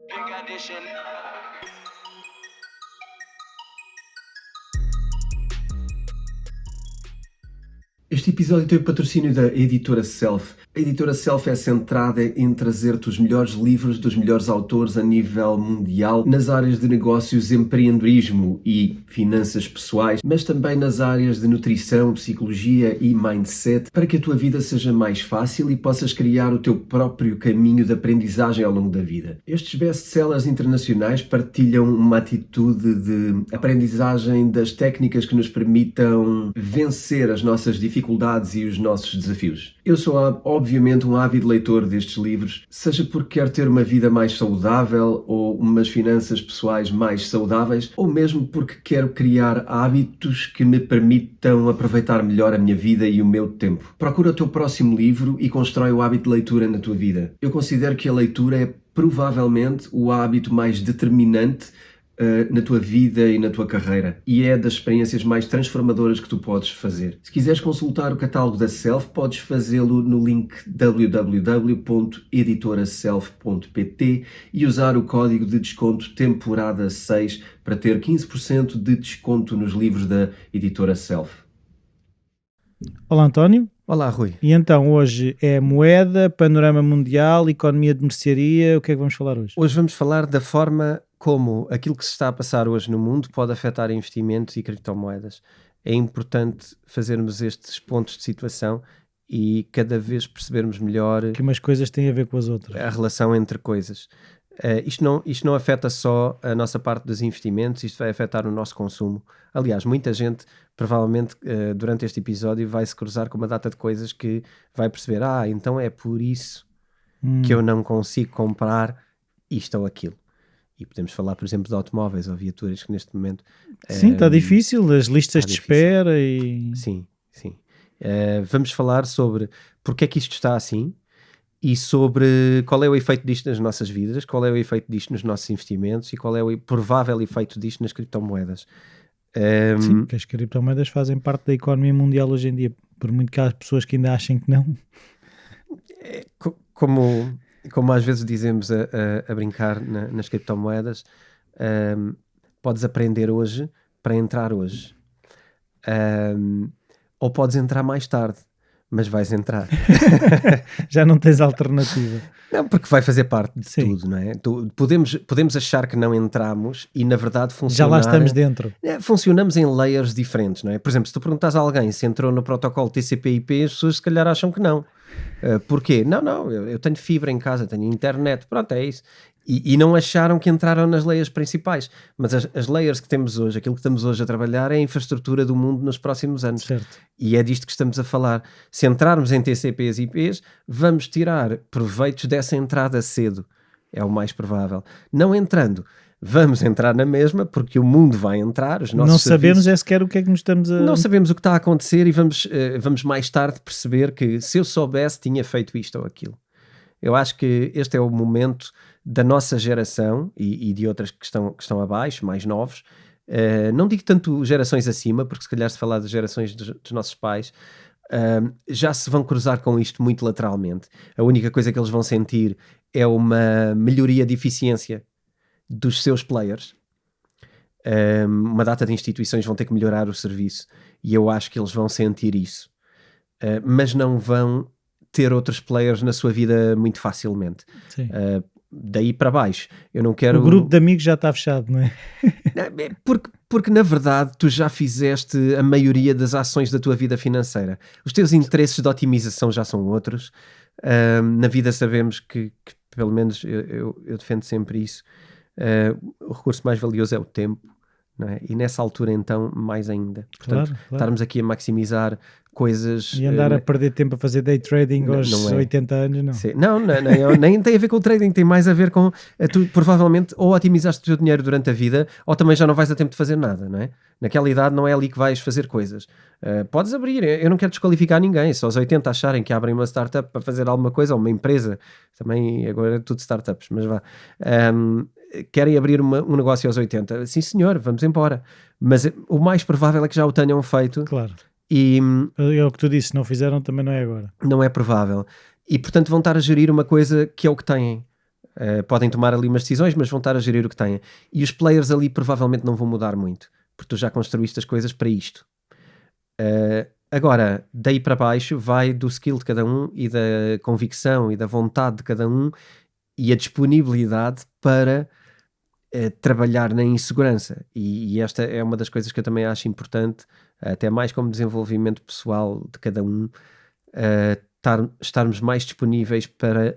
Pink Edition. Este episódio tem o patrocínio da Editora Self. A Editora Self é centrada em trazer-te os melhores livros dos melhores autores a nível mundial nas áreas de negócios, empreendedorismo e finanças pessoais, mas também nas áreas de nutrição, psicologia e mindset, para que a tua vida seja mais fácil e possas criar o teu próprio caminho de aprendizagem ao longo da vida. Estes best-sellers internacionais partilham uma atitude de aprendizagem das técnicas que nos permitam vencer as nossas dificuldades e os nossos desafios. Eu sou, obviamente, um ávido leitor destes livros, seja porque quero ter uma vida mais saudável ou umas finanças pessoais mais saudáveis, ou mesmo porque quero criar hábitos que me permitam aproveitar melhor a minha vida e o meu tempo. Procura o teu próximo livro e constrói o hábito de leitura na tua vida. Eu considero que a leitura é provavelmente o hábito mais determinante na tua vida e na tua carreira, e é das experiências mais transformadoras que tu podes fazer. Se quiseres consultar o catálogo da Self, podes fazê-lo no link www.editoraself.pt e usar o código de desconto temporada 6 para ter 15% de desconto nos livros da Editora Self. Olá, António. Olá, Rui. E então, hoje é moeda, panorama mundial, economia de mercearia. O que é que vamos falar hoje? Hoje vamos falar da forma como aquilo que se está a passar hoje no mundo pode afetar investimentos e criptomoedas. É importante fazermos estes pontos de situação e cada vez percebermos melhor que umas coisas têm a ver com as outras. A relação entre coisas. Isto não afeta só a nossa parte dos investimentos, isto vai afetar o nosso consumo. Aliás, muita gente, provavelmente, durante este episódio, vai se cruzar com uma data de coisas que vai perceber, então é por isso que eu não consigo comprar isto ou aquilo. E podemos falar, por exemplo, de automóveis ou viaturas que neste momento... Sim, está difícil, as listas de espera e... Sim. Vamos falar sobre porque é que isto está assim e sobre qual é o efeito disto nas nossas vidas, qual é o efeito disto nos nossos investimentos e qual é o provável efeito disto nas criptomoedas. Sim, porque as criptomoedas fazem parte da economia mundial hoje em dia, por muito que há pessoas que ainda achem que não. Como às vezes dizemos a brincar nas criptomoedas, podes aprender hoje para entrar hoje. Ou podes entrar mais tarde, mas vais entrar. Já não tens alternativa. Não, porque vai fazer parte de tudo, não é? Podemos achar que não entramos e na verdade já lá estamos dentro. Funcionamos em layers diferentes, não é? Por exemplo, se tu perguntas a alguém se entrou no protocolo TCP/IP, as pessoas se calhar acham que não. Porquê? Não, eu tenho fibra em casa, tenho internet, pronto, é isso. E não acharam que entraram nas layers principais, mas as layers que temos hoje, aquilo que estamos hoje a trabalhar é a infraestrutura do mundo nos próximos anos. Certo. E é disto que estamos a falar. Se entrarmos em TCPs e IPs, vamos tirar proveitos dessa entrada cedo, é o mais provável. Não entrando, vamos entrar na mesma, porque o mundo vai entrar, os nossos não sabemos serviços, sequer o que é que nos estamos a... Não sabemos o que está a acontecer e vamos mais tarde perceber que se eu soubesse tinha feito isto ou aquilo. Eu acho que este é o momento da nossa geração e de outras que estão abaixo, mais novos. Não digo tanto gerações acima, porque se calhar se falar das gerações dos nossos pais, já se vão cruzar com isto muito lateralmente. A única coisa que eles vão sentir é uma melhoria de eficiência dos seus players. Uma data de instituições vão ter que melhorar o serviço e eu acho que eles vão sentir isso. Mas não vão ter outros players na sua vida muito facilmente. Daí para baixo, eu não quero... O grupo de amigos já está fechado, não é? Porque na verdade tu já fizeste a maioria das ações da tua vida financeira. Os teus interesses de otimização já são outros. Na vida sabemos que pelo menos eu defendo sempre isso, o recurso mais valioso é o tempo, não é? E nessa altura então mais ainda. Portanto, claro. Estarmos aqui a maximizar coisas... E andar a perder tempo a fazer day trading aos 80 anos, não. Sim. Não, nem tem a ver com o trading, tem mais a ver com... Tu provavelmente ou otimizaste o teu dinheiro durante a vida ou também já não vais a tempo de fazer nada, não é? Naquela idade não é ali que vais fazer coisas. Podes abrir, eu não quero desqualificar ninguém, se aos 80 acharem que abrem uma startup para fazer alguma coisa, ou uma empresa, também agora é tudo startups, mas vá... querem abrir um negócio aos 80, sim senhor, vamos embora. Mas o mais provável é que já o tenham feito. Claro. E é o que tu disse, se não fizeram também não é agora. Não é provável. E portanto vão estar a gerir uma coisa que é o que têm. Podem tomar ali umas decisões, mas vão estar a gerir o que têm. E os players ali provavelmente não vão mudar muito, porque tu já construíste as coisas para isto. Agora, daí para baixo vai do skill de cada um e da convicção e da vontade de cada um e a disponibilidade para trabalhar na insegurança. E esta é uma das coisas que eu também acho importante, até mais como desenvolvimento pessoal de cada um, estarmos mais disponíveis para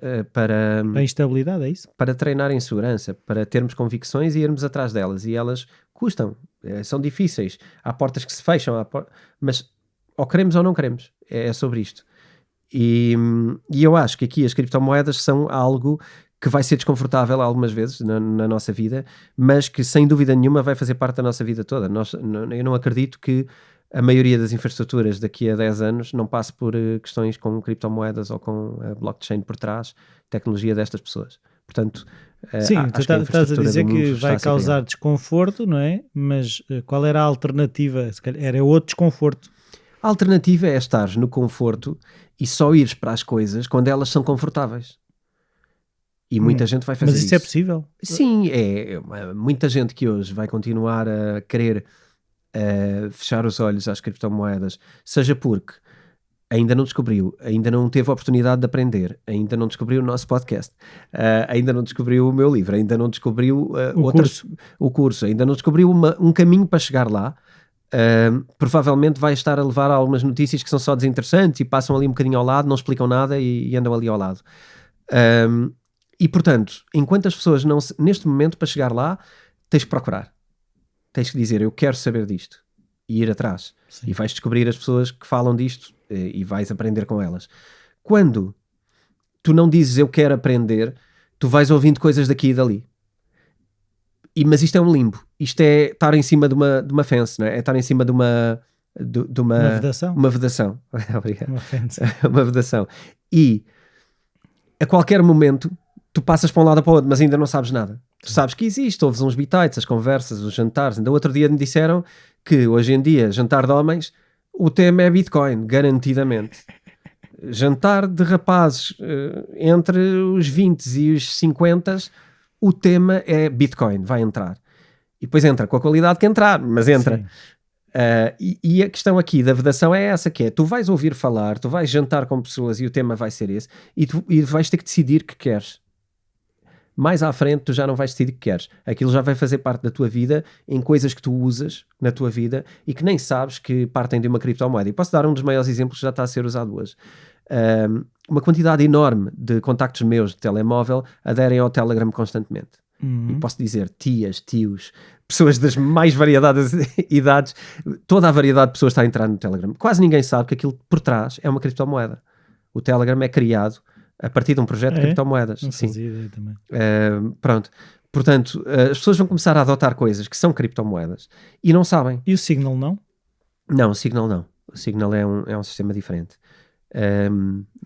A instabilidade, é isso? Para treinar em segurança, para termos convicções e irmos atrás delas. E elas custam, são difíceis. Há portas que se fecham, mas ou queremos ou não queremos. É sobre isto. E eu acho que aqui as criptomoedas são algo que vai ser desconfortável algumas vezes na nossa vida, mas que sem dúvida nenhuma vai fazer parte da nossa vida toda. Eu não acredito que a maioria das infraestruturas daqui a 10 anos não passe por questões com criptomoedas ou com a blockchain por trás, tecnologia destas pessoas. Portanto, sim, tu estás a dizer que vai causar desconforto, não é? Mas qual era a alternativa? Se calhar era outro desconforto. A alternativa é estares no conforto e só ires para as coisas quando elas são confortáveis. E muita gente vai fazer isso. Mas isso é possível? Sim, muita gente que hoje vai continuar a querer fechar os olhos às criptomoedas, seja porque ainda não descobriu, ainda não teve a oportunidade de aprender, ainda não descobriu o nosso podcast, ainda não descobriu o meu livro, ainda não descobriu o curso, ainda não descobriu um caminho para chegar lá. Provavelmente vai estar a levar a algumas notícias que são só desinteressantes e passam ali um bocadinho ao lado, não explicam nada e andam ali ao lado. E portanto, enquanto as pessoas neste momento, para chegar lá, tens que procurar. Tens que dizer, eu quero saber disto e ir atrás. Sim. E vais descobrir as pessoas que falam disto e vais aprender com elas. Quando tu não dizes eu quero aprender, tu vais ouvindo coisas daqui e dali. Mas isto é um limbo. Isto é estar em cima de uma fence, não é? É estar em cima de uma vedação. Uma vedação. Obrigado. Uma fence. Uma vedação. E a qualquer momento tu passas para um lado ou para o outro, mas ainda não sabes nada. Tu sabes que existe, ouves uns bitites, as conversas, os jantares. Ainda outro dia me disseram que hoje em dia, jantar de homens, o tema é Bitcoin, garantidamente. Jantar de rapazes entre os 20 e os 50, o tema é Bitcoin, vai entrar. E depois entra com a qualidade que entrar, mas entra. E a questão aqui da vedação é essa, que é, tu vais ouvir falar, tu vais jantar com pessoas e o tema vai ser esse, e vais ter que decidir que queres. Mais à frente tu já não vais decidir que queres. Aquilo já vai fazer parte da tua vida em coisas que tu usas na tua vida e que nem sabes que partem de uma criptomoeda. E posso dar um dos maiores exemplos que já está a ser usado hoje. Uma quantidade enorme de contactos meus de telemóvel aderem ao Telegram constantemente. E posso dizer tias, tios, pessoas das mais variadas idades, toda a variedade de pessoas está a entrar no Telegram. Quase ninguém sabe que aquilo por trás é uma criptomoeda. O Telegram é criado a partir de um projeto de criptomoedas. Não fazia ideia também. Pronto. Portanto, as pessoas vão começar a adotar coisas que são criptomoedas e não sabem. E o Signal não? Não, o Signal não. O Signal é um sistema diferente.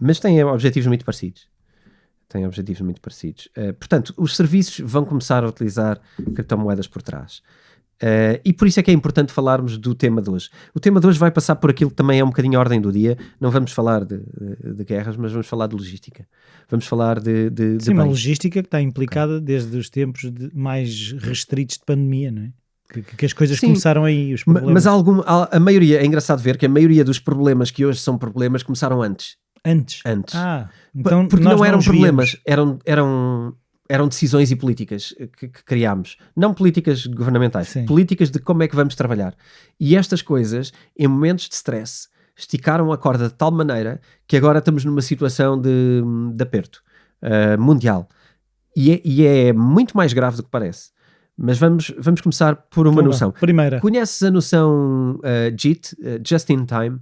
Mas tem objetivos muito parecidos. Portanto, os serviços vão começar a utilizar criptomoedas por trás. E por isso é que é importante falarmos do tema de hoje. O tema de hoje vai passar por aquilo que também é um bocadinho a ordem do dia. Não vamos falar de guerras, mas vamos falar de logística. Vamos falar de sim, uma logística que está implicada desde os tempos mais restritos de pandemia, não é? Que as coisas começaram aí, os problemas. Mas a maioria, é engraçado ver que a maioria dos problemas que hoje são problemas começaram antes. Antes? Então porque não eram problemas, eram decisões e políticas que criámos. Não políticas governamentais, Sim. Políticas de como é que vamos trabalhar. E estas coisas, em momentos de stress, esticaram a corda de tal maneira que agora estamos numa situação de aperto mundial. E é muito mais grave do que parece. Mas vamos começar por uma noção. Primeira. Conheces a noção JIT, Just in Time?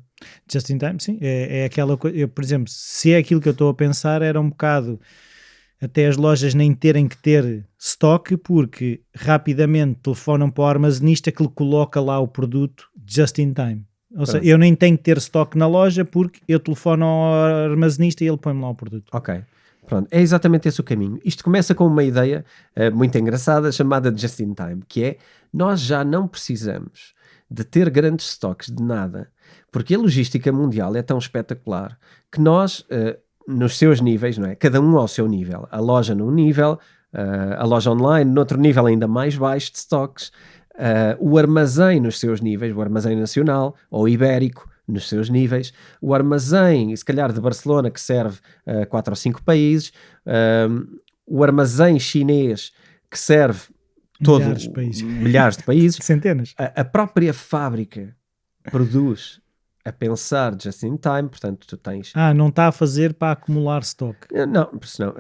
Just in Time, sim. É aquela coisa, por exemplo, se é aquilo que eu estou a pensar, era um bocado até as lojas nem terem que ter estoque, porque rapidamente telefonam para o armazenista que lhe coloca lá o produto Just in Time. Ou seja, eu nem tenho que ter estoque na loja porque eu telefono ao armazenista e ele põe-me lá o produto. Ok. Pronto, é exatamente esse o caminho. Isto começa com uma ideia muito engraçada chamada Just in Time, que é, nós já não precisamos de ter grandes estoques de nada, porque a logística mundial é tão espetacular que nós, nos seus níveis, não é? Cada um ao seu nível. A loja num nível, a loja online noutro nível ainda mais baixo de stocks, o armazém nos seus níveis, o armazém nacional ou ibérico nos seus níveis, o armazém, se calhar de Barcelona, que serve a 4 ou 5 países, o armazém chinês, que serve milhares de países. Centenas. A própria fábrica produz a pensar just in time, portanto tu tens... não está a fazer para acumular stock. Não, senão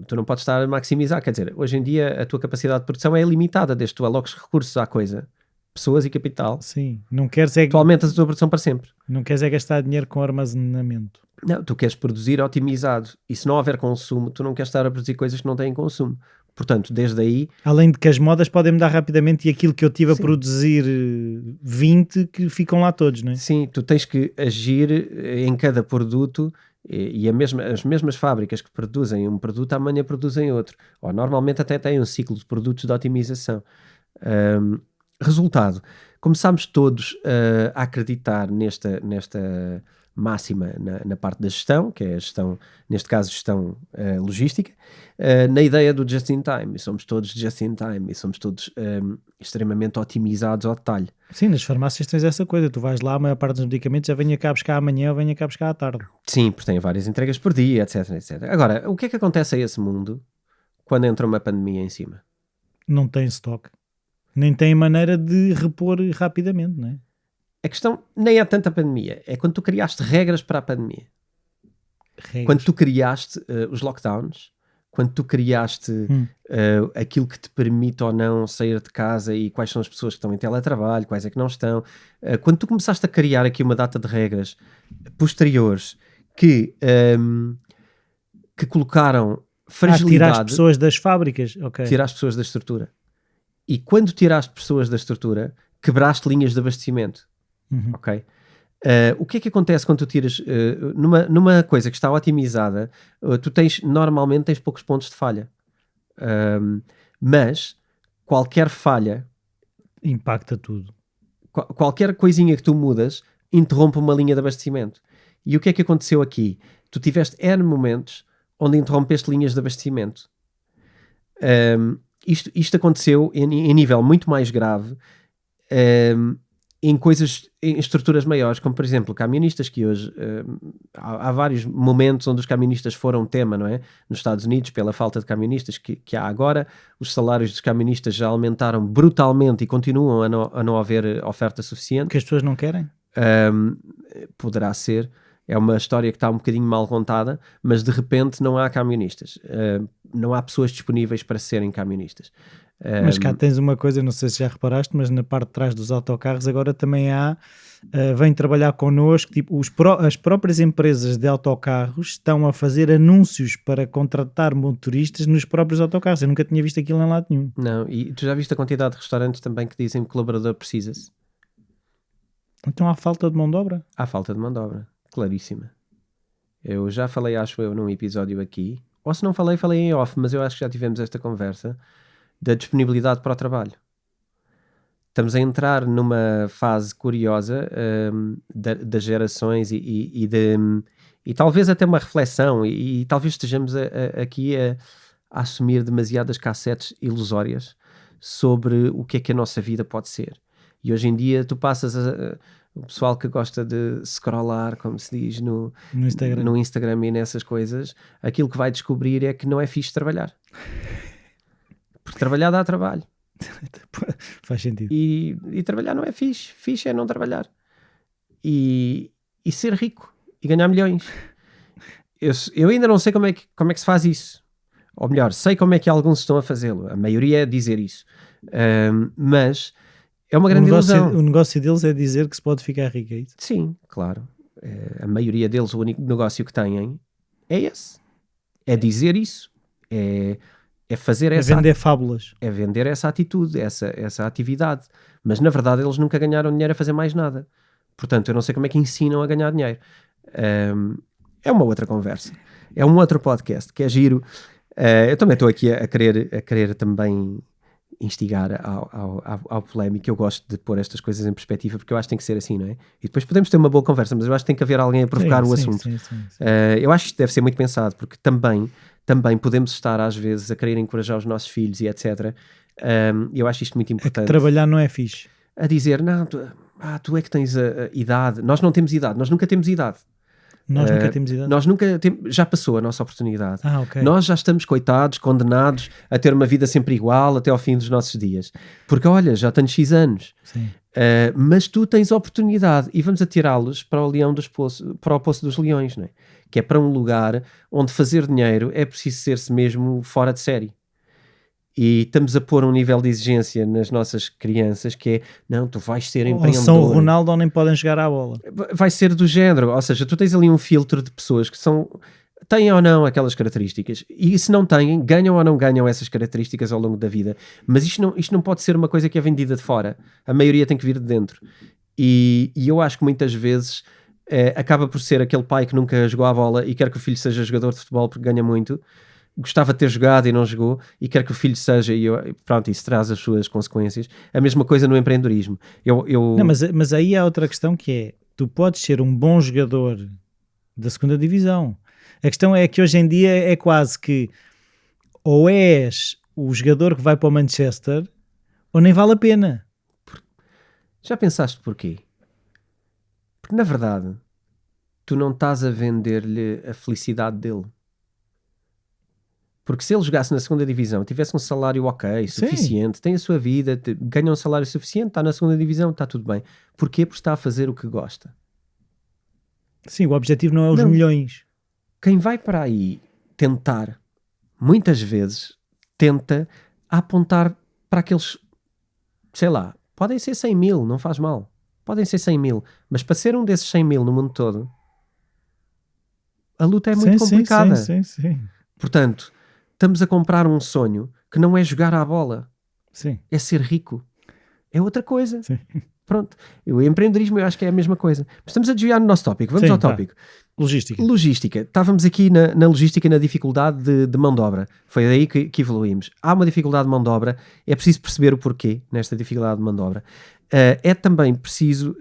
tu não podes estar a maximizar, quer dizer, hoje em dia a tua capacidade de produção é limitada, desde que tu aloques recursos à coisa, pessoas e capital. Sim, não queres tu aumentas a tua produção para sempre. Não queres gastar dinheiro com armazenamento. Não, tu queres produzir otimizado, e se não houver consumo, tu não queres estar a produzir coisas que não têm consumo. Portanto, desde aí... Além de que as modas podem mudar rapidamente e aquilo que eu tive a produzir 20, que ficam lá todos, não é? Sim, tu tens que agir em cada produto e as mesmas fábricas que produzem um produto, amanhã produzem outro. Ou normalmente até têm um ciclo de produtos de otimização. Resultado, começámos todos a acreditar nesta máxima na parte da gestão, que é a gestão, neste caso gestão logística, na ideia do just in time, e somos todos just in time, e somos todos extremamente otimizados ao detalhe. Sim, nas farmácias tens essa coisa, tu vais lá, a maior parte dos medicamentos já venha cá buscar amanhã ou venha cá buscar à tarde. Sim, porque tem várias entregas por dia, etc, etc. Agora, o que é que acontece a esse mundo quando entra uma pandemia em cima? Não tem stock, nem tem maneira de repor rapidamente, não é? A questão nem é tanto a pandemia, é quando tu criaste regras para a pandemia. Regras. Quando tu criaste os lockdowns, quando tu criaste aquilo que te permite ou não sair de casa e quais são as pessoas que estão em teletrabalho, quais é que não estão, quando tu começaste a criar aqui uma data de regras posteriores que colocaram fragilidade... tirar as pessoas das fábricas, ok. Tirar as pessoas da estrutura. E quando tiraste pessoas da estrutura, quebraste linhas de abastecimento. Ok? O que é que acontece quando tu tiras numa coisa que está otimizada, tu normalmente tens poucos pontos de falha, mas qualquer falha impacta tudo, qualquer coisinha que tu mudas interrompe uma linha de abastecimento. E o que é que aconteceu aqui? Tu tiveste N momentos onde interrompeste linhas de abastecimento. Isto aconteceu em nível muito mais grave, em estruturas maiores, como por exemplo camionistas, que hoje há vários momentos onde os camionistas foram tema, não é? Nos Estados Unidos, pela falta de camionistas que há agora, os salários dos camionistas já aumentaram brutalmente e continuam a não haver oferta suficiente. Que as pessoas não querem? Poderá ser. É uma história que está um bocadinho mal contada, mas de repente não há camionistas. Não há pessoas disponíveis para serem camionistas. Mas cá tens uma coisa, não sei se já reparaste, mas na parte de trás dos autocarros agora também há, vem trabalhar connosco, tipo, as próprias empresas de autocarros estão a fazer anúncios para contratar motoristas nos próprios autocarros. Eu nunca tinha visto aquilo em lado nenhum. Não, e tu já viste a quantidade de restaurantes também que dizem que o colaborador precisa-se? Então há falta de mão de obra? Há falta de mão de obra, claríssima. Eu já falei, acho eu, num episódio aqui, ou se não falei, falei em off, mas eu acho que já tivemos esta conversa, da disponibilidade para o trabalho. Estamos a entrar numa fase curiosa das gerações e talvez até uma reflexão e talvez estejamos aqui a assumir demasiadas cassetes ilusórias sobre o que é que a nossa vida pode ser. E hoje em dia tu passas o pessoal que gosta de scrollar, como se diz no Instagram e nessas coisas, aquilo que vai descobrir é que não é fixe trabalhar. Porque trabalhar dá trabalho. Faz sentido. E trabalhar não é fixe. Fixe é não trabalhar. E ser rico. E ganhar milhões. Eu ainda não sei como é que se faz isso. Ou melhor, sei como é que alguns estão a fazê-lo. A maioria é dizer isso. Mas é uma grande ilusão. O negócio deles é dizer que se pode ficar rico, é isso? Sim, claro. A maioria deles, o único negócio que têm é esse. É dizer isso. É fazer vender fábulas. É vender essa atitude, essa atividade. Mas na verdade eles nunca ganharam dinheiro a fazer mais nada. Portanto, eu não sei como é que ensinam a ganhar dinheiro. É uma outra conversa. É um outro podcast que é giro. Eu também estou aqui a querer também instigar ao polémico. Eu gosto de pôr estas coisas em perspectiva, porque eu acho que tem que ser assim, não é? E depois podemos ter uma boa conversa, mas eu acho que tem que haver alguém a provocar o assunto. Sim. Eu acho que isto deve ser muito pensado, porque também podemos estar às vezes a querer encorajar os nossos filhos e etc. Eu acho isto muito importante. Trabalhar não é fixe. A dizer, não, tu é que tens a idade. Nós não temos idade, nós nunca temos idade. Nós nunca temos idade. Nós nunca temos, já passou a nossa oportunidade. Ok. Nós já estamos coitados, condenados a ter uma vida sempre igual até ao fim dos nossos dias. Porque olha, já tenho X anos. Sim. Mas tu tens oportunidade e vamos atirá-los para para o Poço dos Leões, não é? Que é para um lugar onde fazer dinheiro é preciso ser-se mesmo fora de série. E estamos a pôr um nível de exigência nas nossas crianças que é, não, tu vais ser empreendedor. Ou são o Ronaldo ou nem podem jogar à bola. Vai ser do género, ou seja, tu tens ali um filtro de pessoas que têm ou não aquelas características, e se não têm, ganham ou não ganham essas características ao longo da vida, mas isto não pode ser uma coisa que é vendida de fora, a maioria tem que vir de dentro, e eu acho que muitas vezes acaba por ser aquele pai que nunca jogou a bola e quer que o filho seja jogador de futebol porque ganha muito, gostava de ter jogado e não jogou e quer que o filho seja, e pronto, isso traz as suas consequências. A mesma coisa no empreendedorismo. Não, mas aí há outra questão que é, tu podes ser um bom jogador da segunda divisão. A questão é que hoje em dia é quase que ou és o jogador que vai para o Manchester ou nem vale a pena. Já pensaste porquê? Porque na verdade tu não estás a vender-lhe a felicidade dele. Porque se ele jogasse na segunda divisão, tivesse um salário ok, suficiente, tem a sua vida, ganha um salário suficiente, está na segunda divisão, está tudo bem. Porquê? Porque está a fazer o que gosta. Sim, o objetivo não é os milhões. Quem vai para aí tentar, muitas vezes, tenta apontar para aqueles, sei lá, podem ser 100 mil, não faz mal. Podem ser 100 mil, mas para ser um desses 100 mil no mundo todo, a luta é muito complicada. Sim. Portanto, estamos a comprar um sonho que não é jogar à bola. Sim. É ser rico. É outra coisa. Sim. Pronto. O empreendedorismo eu acho que é a mesma coisa. Mas estamos a desviar no nosso tópico. Vamos ao tópico. Logística. Estávamos aqui na logística e na dificuldade de mão de obra. Foi daí que evoluímos. Há uma dificuldade de mão de obra. É preciso perceber o porquê nesta dificuldade de mão de obra. É também preciso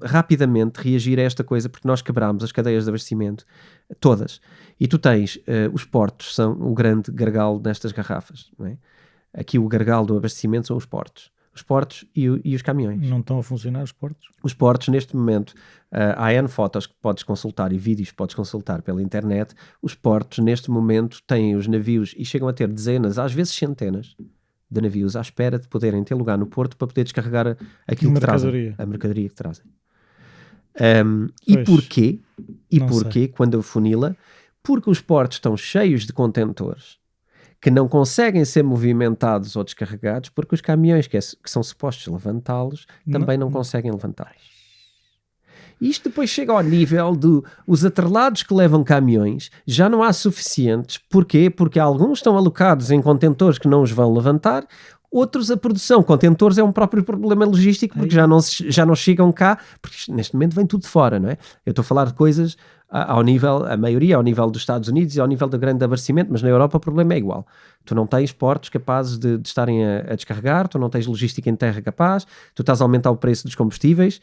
rapidamente reagir a esta coisa, porque nós quebramos as cadeias de abastecimento todas. E tu tens, os portos são o grande gargalo nestas garrafas. Não é? Aqui o gargalo do abastecimento são os portos. Os portos e os caminhões. Não estão a funcionar os portos? Os portos, neste momento, há N fotos que podes consultar e vídeos que podes consultar pela internet. Os portos, neste momento, têm os navios e chegam a ter dezenas, às vezes centenas, de navios à espera de poderem ter lugar no porto para poder descarregar aquilo que trazem. A mercadoria que trazem. E porquê? Quando afunila? Porque os portos estão cheios de contentores que não conseguem ser movimentados ou descarregados porque os caminhões que são supostos levantá-los também não conseguem levantá-los. Isto depois chega ao nível os atrelados que levam caminhões já não há suficientes. Porquê? Porque alguns estão alocados em contentores que não os vão levantar, outros a produção. Contentores é um próprio problema logístico porque já não chegam cá, porque neste momento vem tudo de fora, não é? Eu estou a falar de coisas ao nível, a maioria ao nível dos Estados Unidos e ao nível do grande abastecimento, mas na Europa o problema é igual. Tu não tens portos capazes de estarem a descarregar, tu não tens logística em terra capaz, tu estás a aumentar o preço dos combustíveis,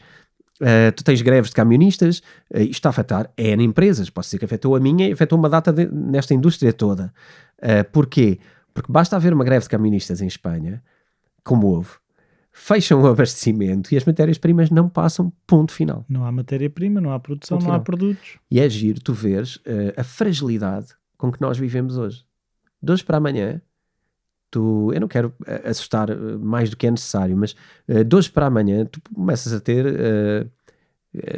tu tens greves de camionistas, isto está a afetar N empresas, posso dizer que afetou a minha e afetou uma data nesta indústria toda. Porquê? Porque basta haver uma greve de camionistas em Espanha, como houve, fecham o abastecimento e as matérias-primas não passam, ponto final. Não há matéria-prima, não há produção, não há produtos. E é giro tu veres a fragilidade com que nós vivemos hoje. De hoje para amanhã, eu não quero assustar mais do que é necessário, mas de hoje para amanhã tu começas a ter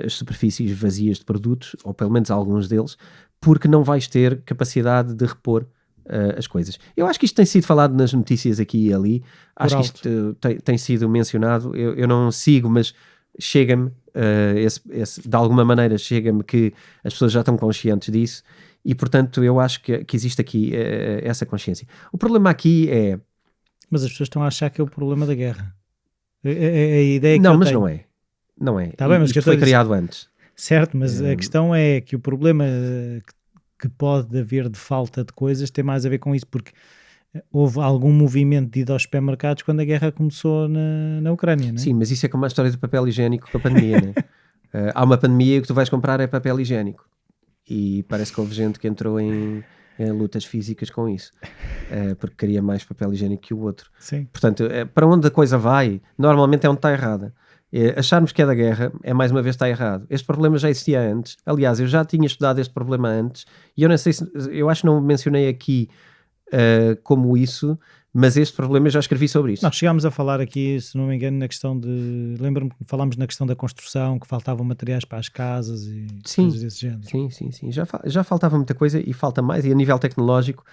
as superfícies vazias de produtos, ou pelo menos alguns deles, porque não vais ter capacidade de repor as coisas. Eu acho que isto tem sido falado nas notícias aqui e ali, acho que isto tem sido mencionado, eu não sigo, mas chega-me, de alguma maneira chega-me que as pessoas já estão conscientes disso e portanto eu acho que existe aqui essa consciência. O problema aqui é... Mas as pessoas estão a achar que é o problema da guerra. A ideia que não, eu mas tenho. não é. Tá bem, mas isto foi criado antes. Certo, mas a questão é que o problema que pode haver de falta de coisas tem mais a ver com isso, porque houve algum movimento de ir aos supermercados quando a guerra começou na Ucrânia, não é? Sim, mas isso é como a história do papel higiênico com a pandemia, né? Há uma pandemia e o que tu vais comprar é papel higiênico. E parece que houve gente que entrou em lutas físicas com isso, porque queria mais papel higiênico que o outro. Sim. Portanto, para onde a coisa vai, normalmente é onde está errada. Acharmos que é da guerra é mais uma vez está errado. Este problema já existia antes. Aliás, eu já tinha estudado este problema antes e eu não sei se, eu acho que não mencionei aqui como isso, mas este problema eu já escrevi sobre isso. Nós chegámos a falar aqui, se não me engano, na questão de... Lembro-me que falámos na questão da construção, que faltavam materiais para as casas e coisas desse género. Sim. Já faltava muita coisa e falta mais. E a nível tecnológico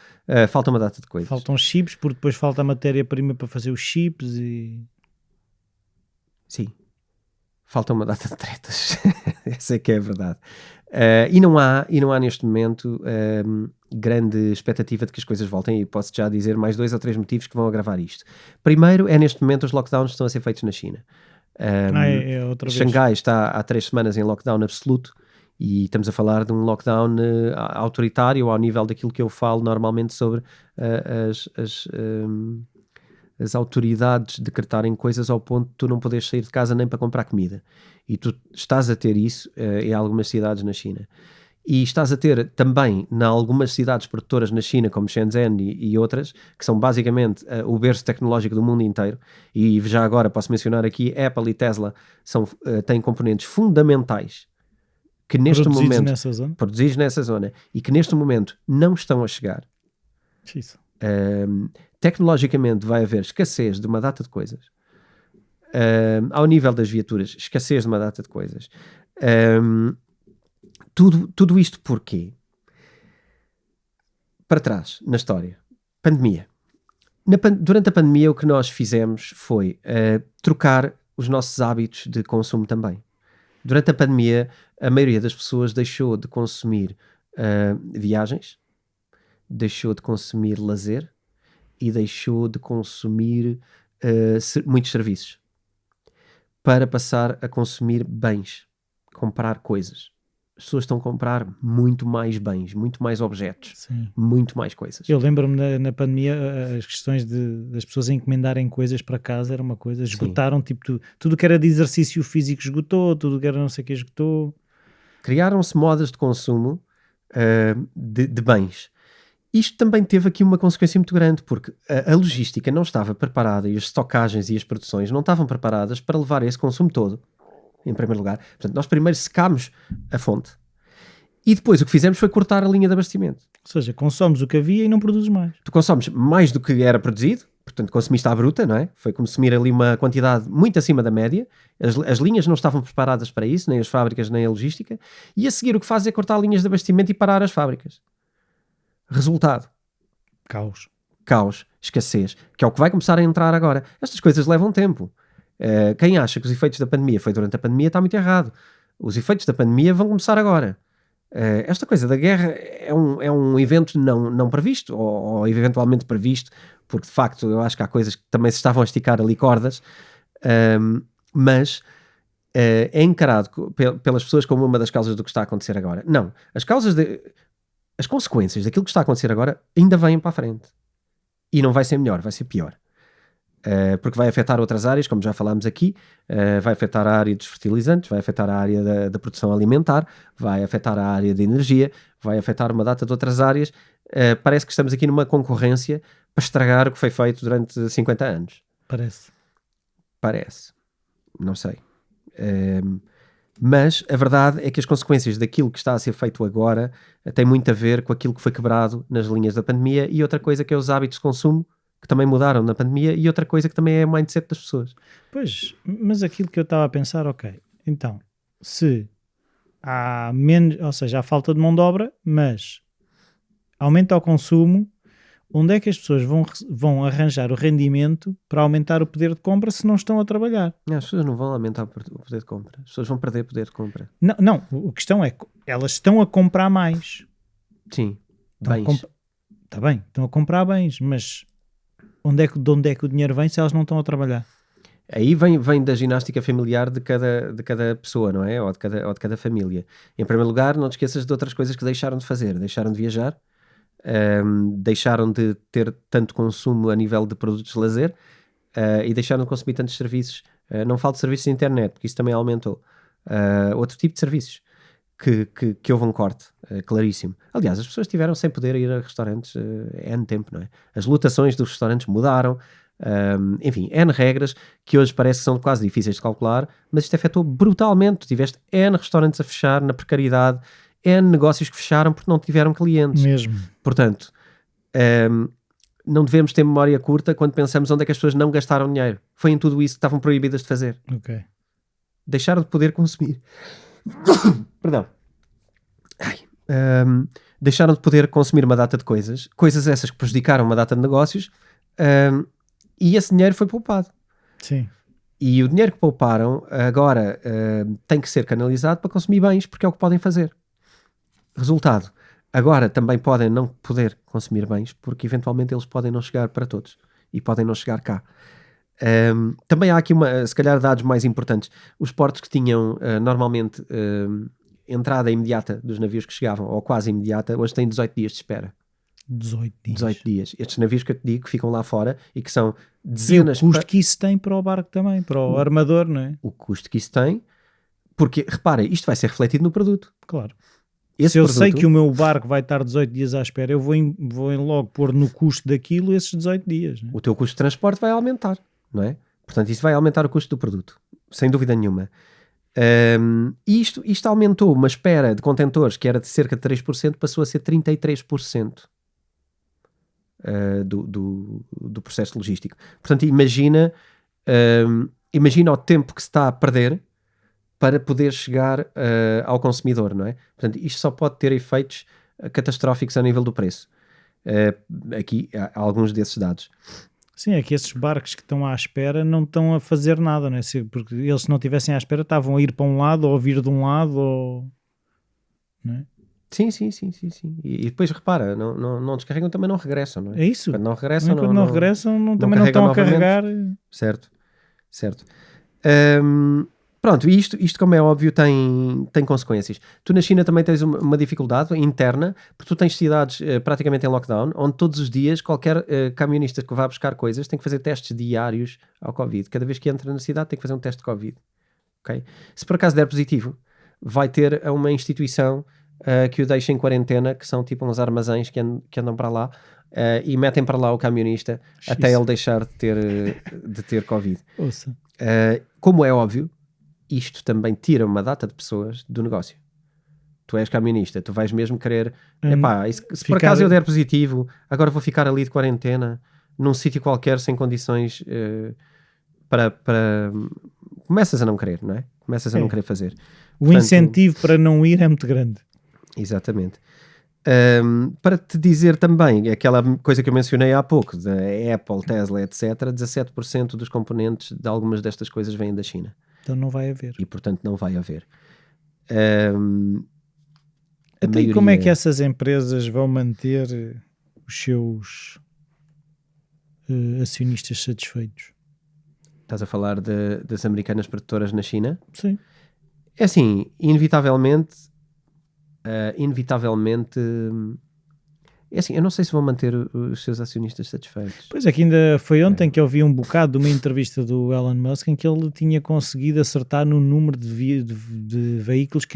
falta uma data de coisas. Faltam chips, porque depois falta matéria-prima para fazer os chips e... Sim. Falta uma data de tretas. Essa é que é a verdade. E não há neste momento grande expectativa de que as coisas voltem, e posso já dizer mais 2 ou 3 motivos que vão agravar isto. Primeiro, neste momento os lockdowns estão a ser feitos na China. Outra vez. Xangai está há 3 semanas em lockdown absoluto, e estamos a falar de um lockdown autoritário ao nível daquilo que eu falo normalmente sobre as autoridades decretarem coisas ao ponto de tu não poderes sair de casa nem para comprar comida. E tu estás a ter isso em algumas cidades na China. E estás a ter também em algumas cidades produtoras na China, como Shenzhen e outras, que são basicamente o berço tecnológico do mundo inteiro. E já agora posso mencionar aqui, Apple e Tesla têm componentes fundamentais que neste momento produzidos nessa zona e que neste momento não estão a chegar. Isso. Tecnologicamente vai haver escassez de uma data de coisas. Ao nível das viaturas, escassez de uma data de coisas. Tudo isto porquê? Para trás, na história. Pandemia. Durante a pandemia o que nós fizemos foi trocar os nossos hábitos de consumo também. Durante a pandemia a maioria das pessoas deixou de consumir viagens, deixou de consumir lazer e deixou de consumir muitos serviços para passar a consumir bens, comprar coisas. As pessoas estão a comprar muito mais bens, muito mais objetos, Sim. muito mais coisas. Eu lembro-me na pandemia as questões das pessoas encomendarem coisas para casa era uma coisa, esgotaram, tipo, tudo que era de exercício físico esgotou, tudo que era não sei o que esgotou. Criaram-se modas de consumo de bens. Isto também teve aqui uma consequência muito grande, porque a logística não estava preparada e as estocagens e as produções não estavam preparadas para levar esse consumo todo, em primeiro lugar. Portanto, nós primeiro secámos a fonte e depois o que fizemos foi cortar a linha de abastecimento. Ou seja, consomes o que havia e não produzes mais. Tu consomes mais do que era produzido, portanto consumiste à bruta, não é? Foi consumir ali uma quantidade muito acima da média, as linhas não estavam preparadas para isso, nem as fábricas, nem a logística, e a seguir o que faz é cortar linhas de abastecimento e parar as fábricas. Resultado. Caos, escassez, que é o que vai começar a entrar agora. Estas coisas levam tempo. Quem acha que os efeitos da pandemia foi durante a pandemia está muito errado. Os efeitos da pandemia vão começar agora. Esta coisa da guerra é um evento não previsto, ou eventualmente previsto, porque de facto eu acho que há coisas que também se estavam a esticar ali cordas, mas é encarado pelas pessoas como uma das causas do que está a acontecer agora. Não, as consequências daquilo que está a acontecer agora ainda vêm para a frente. E não vai ser melhor, vai ser pior. Porque vai afetar outras áreas, como já falámos aqui, vai afetar a área dos fertilizantes, vai afetar a área da produção alimentar, vai afetar a área de energia, vai afetar uma data de outras áreas. Parece que estamos aqui numa concorrência para estragar o que foi feito durante 50 anos. Parece. Não sei. Mas a verdade é que as consequências daquilo que está a ser feito agora têm muito a ver com aquilo que foi quebrado nas linhas da pandemia, e outra coisa que é os hábitos de consumo, que também mudaram na pandemia, e outra coisa que também é o mindset das pessoas. Pois, mas aquilo que eu estava a pensar, ok, então, se há menos, ou seja, há falta de mão de obra, mas aumenta o consumo, onde é que as pessoas vão arranjar o rendimento para aumentar o poder de compra se não estão a trabalhar? Não, as pessoas não vão aumentar o poder de compra. As pessoas vão perder poder de compra. Não, a questão é que elas estão a comprar mais. Sim, bens. Está bem, estão a comprar bens, mas de onde é que o dinheiro vem se elas não estão a trabalhar? Aí vem da ginástica familiar de cada pessoa, não é? Ou de cada família. Em primeiro lugar, não te esqueças de outras coisas que deixaram de fazer. Deixaram de viajar, deixaram de ter tanto consumo a nível de produtos de lazer e deixaram de consumir tantos serviços. Não falo de serviços de internet, porque isso também aumentou. Outro tipo de serviços que houve um corte, claríssimo. Aliás, as pessoas tiveram sem poder ir a restaurantes N tempo, não é? As lotações dos restaurantes mudaram, enfim, N regras que hoje parece que são quase difíceis de calcular, mas isto afetou brutalmente. Tiveste N restaurantes a fechar na precariedade, N negócios que fecharam porque não tiveram clientes. Mesmo. Portanto, não devemos ter memória curta quando pensamos onde é que as pessoas não gastaram dinheiro. Foi em tudo isso que estavam proibidas de fazer. Ok. Deixaram de poder consumir. Perdão. Deixaram de poder consumir uma data de coisas essas que prejudicaram uma data de negócios, e esse dinheiro foi poupado. Sim. E o dinheiro que pouparam agora tem que ser canalizado para consumir bens, porque é o que podem fazer. Resultado, agora também podem não poder consumir bens, porque eventualmente eles podem não chegar para todos e podem não chegar cá. Também há aqui se calhar dados mais importantes. Os portos que tinham normalmente entrada imediata dos navios que chegavam, ou quase imediata, hoje têm 18 dias de espera. 18 dias. 18 dias. Estes navios que eu te digo que ficam lá fora e que são E o dezenas... custo que isso tem para o barco também, para o armador, não é? O custo que isso tem, porque, reparem, isto vai ser refletido no produto. Claro. Esse Se eu produto, sei que o meu barco vai estar 18 dias à espera, eu vou logo pôr no custo daquilo esses 18 dias. Não é? o teu custo de transporte vai aumentar, não é? Portanto, isso vai aumentar o custo do produto, sem dúvida nenhuma. Isto aumentou uma espera de contentores que era de cerca de 3%, passou a ser 33% do processo logístico. Portanto, imagina o tempo que se está a perder para poder chegar ao consumidor, não é? Portanto, isto só pode ter efeitos catastróficos a nível do preço. Aqui há alguns desses dados. Sim, é que esses barcos que estão à espera não estão a fazer nada, não é? Porque eles, se não estivessem à espera, estavam a ir para um lado ou a vir de um lado, ou... não é? Sim. E depois repara, não descarregam, também não regressam, não é? É isso. Quando não regressam, Quando não regressam, também não carregam estão a carregar. Certo. Pronto, e isto, como é óbvio, tem consequências. Tu na China também tens uma dificuldade interna, porque tu tens cidades praticamente em lockdown, onde todos os dias qualquer camionista que vá buscar coisas tem que fazer testes diários ao Covid. Cada vez que entra na cidade tem que fazer um teste de Covid. Okay? Se por acaso der positivo, vai ter uma instituição que o deixa em quarentena, que são tipo uns armazéns que andam para lá, e metem para lá o camionista até ele deixar de ter Covid. Como é óbvio, isto também tira uma data de pessoas do negócio. Tu és camionista, tu vais mesmo querer se por acaso eu der positivo, agora vou ficar ali de quarentena num sítio qualquer sem condições para começas a não querer, não é? Começas a não querer fazer. O incentivo para não ir é muito grande. Exatamente. Para te dizer também, aquela coisa que eu mencionei há pouco, da Apple, Tesla, etc., 17% dos componentes de algumas destas coisas vêm da China. Então não vai haver. E portanto não vai haver. Então, como é que essas empresas vão manter os seus acionistas satisfeitos? Estás a falar das americanas produtoras na China? Sim. É assim, inevitavelmente é assim, eu não sei se vão manter os seus acionistas satisfeitos. Pois é, que ainda foi ontem que eu vi um bocado de uma entrevista do Elon Musk em que ele tinha conseguido acertar no número de veículos que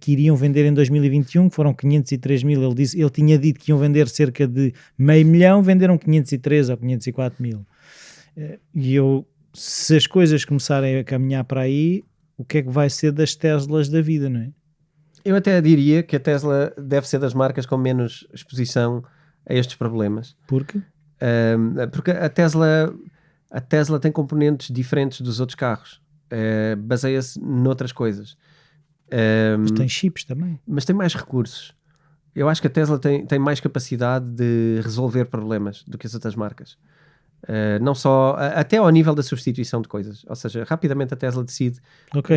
iriam vender em 2021, que foram 503 mil. Ele tinha dito que iam vender cerca de 500.000, venderam 503 ou 504 mil. E se as coisas começarem a caminhar para aí, o que é que vai ser das Teslas da vida, não é? Eu até diria que a Tesla deve ser das marcas com menos exposição a estes problemas. Por quê? Porque a Tesla tem componentes diferentes dos outros carros. Baseia-se noutras coisas. Mas tem chips também. Mas tem mais recursos. Eu acho que a Tesla tem mais capacidade de resolver problemas do que as outras marcas. Não só, até ao nível da substituição de coisas, ou seja, rapidamente a Tesla decide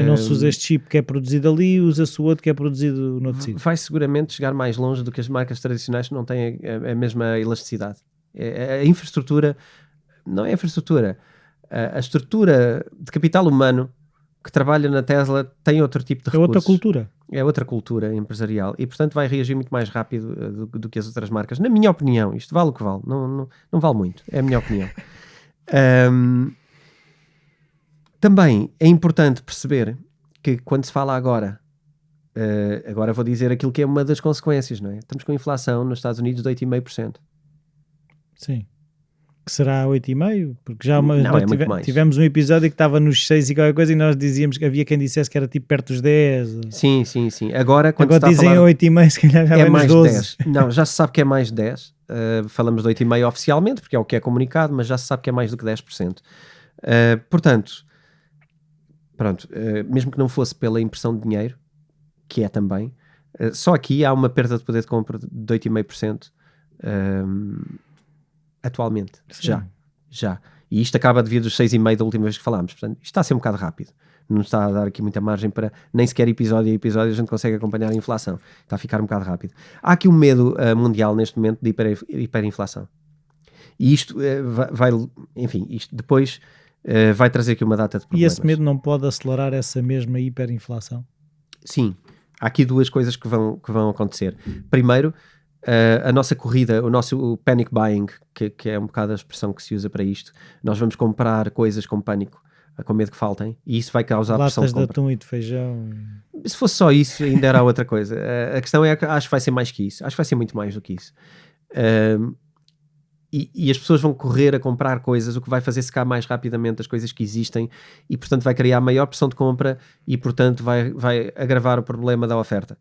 não se usa este chip que é produzido ali, usa-se o outro que é produzido noutro sítio. Vai seguramente chegar mais longe do que as marcas tradicionais que não têm a mesma elasticidade. A infraestrutura, não é a infraestrutura, a estrutura de capital humano que trabalha na Tesla tem outro tipo de É recursos. outra cultura. É outra cultura empresarial e, portanto, vai reagir muito mais rápido do que as outras marcas. Na minha opinião, isto vale o que vale, não vale muito, é a minha opinião. Também é importante perceber que quando se fala agora vou dizer aquilo que é uma das consequências, não é? Estamos com inflação nos Estados Unidos de 8,5%. Sim. Que será 8,5%? Porque já Não, é muito mais. tivemos um episódio que estava nos 6 e qualquer coisa e nós dizíamos que havia quem dissesse que era tipo perto dos 10. Sim. Agora, quando Agora se está dizem a falar... 8,5%, se calhar já é vai nos mais 12. 10. Não, já se sabe que é mais 10. Falamos de 8,5% oficialmente, porque é o que é comunicado, mas já se sabe que é mais do que 10%. Portanto, pronto, mesmo que não fosse pela impressão de dinheiro, que é também, só aqui há uma perda de poder de compra de 8,5% atualmente. Sim. Já. E isto acaba devido dos 6,5% da última vez que falámos. Portanto, isto está a ser um bocado rápido. Não está a dar aqui muita margem para nem sequer episódio a episódio a gente consegue acompanhar a inflação. Está a ficar um bocado rápido. Há aqui um medo mundial neste momento de hiperinflação. E isto isto depois vai trazer aqui uma data de problemas. E esse medo não pode acelerar essa mesma hiperinflação? Sim. Há aqui duas coisas que vão acontecer. Primeiro, a nossa corrida, o nosso panic buying, que é um bocado a expressão que se usa para isto, nós vamos comprar coisas com pânico, com medo que faltem, e isso vai causar pressão de compra. Latas de atum e de feijão. Se fosse só isso, ainda era outra coisa. A questão é que acho que vai ser mais que isso. Acho que vai ser muito mais do que isso. E as pessoas vão correr a comprar coisas, o que vai fazer secar mais rapidamente as coisas que existem e, portanto, vai criar maior pressão de compra e, portanto, vai agravar o problema da oferta.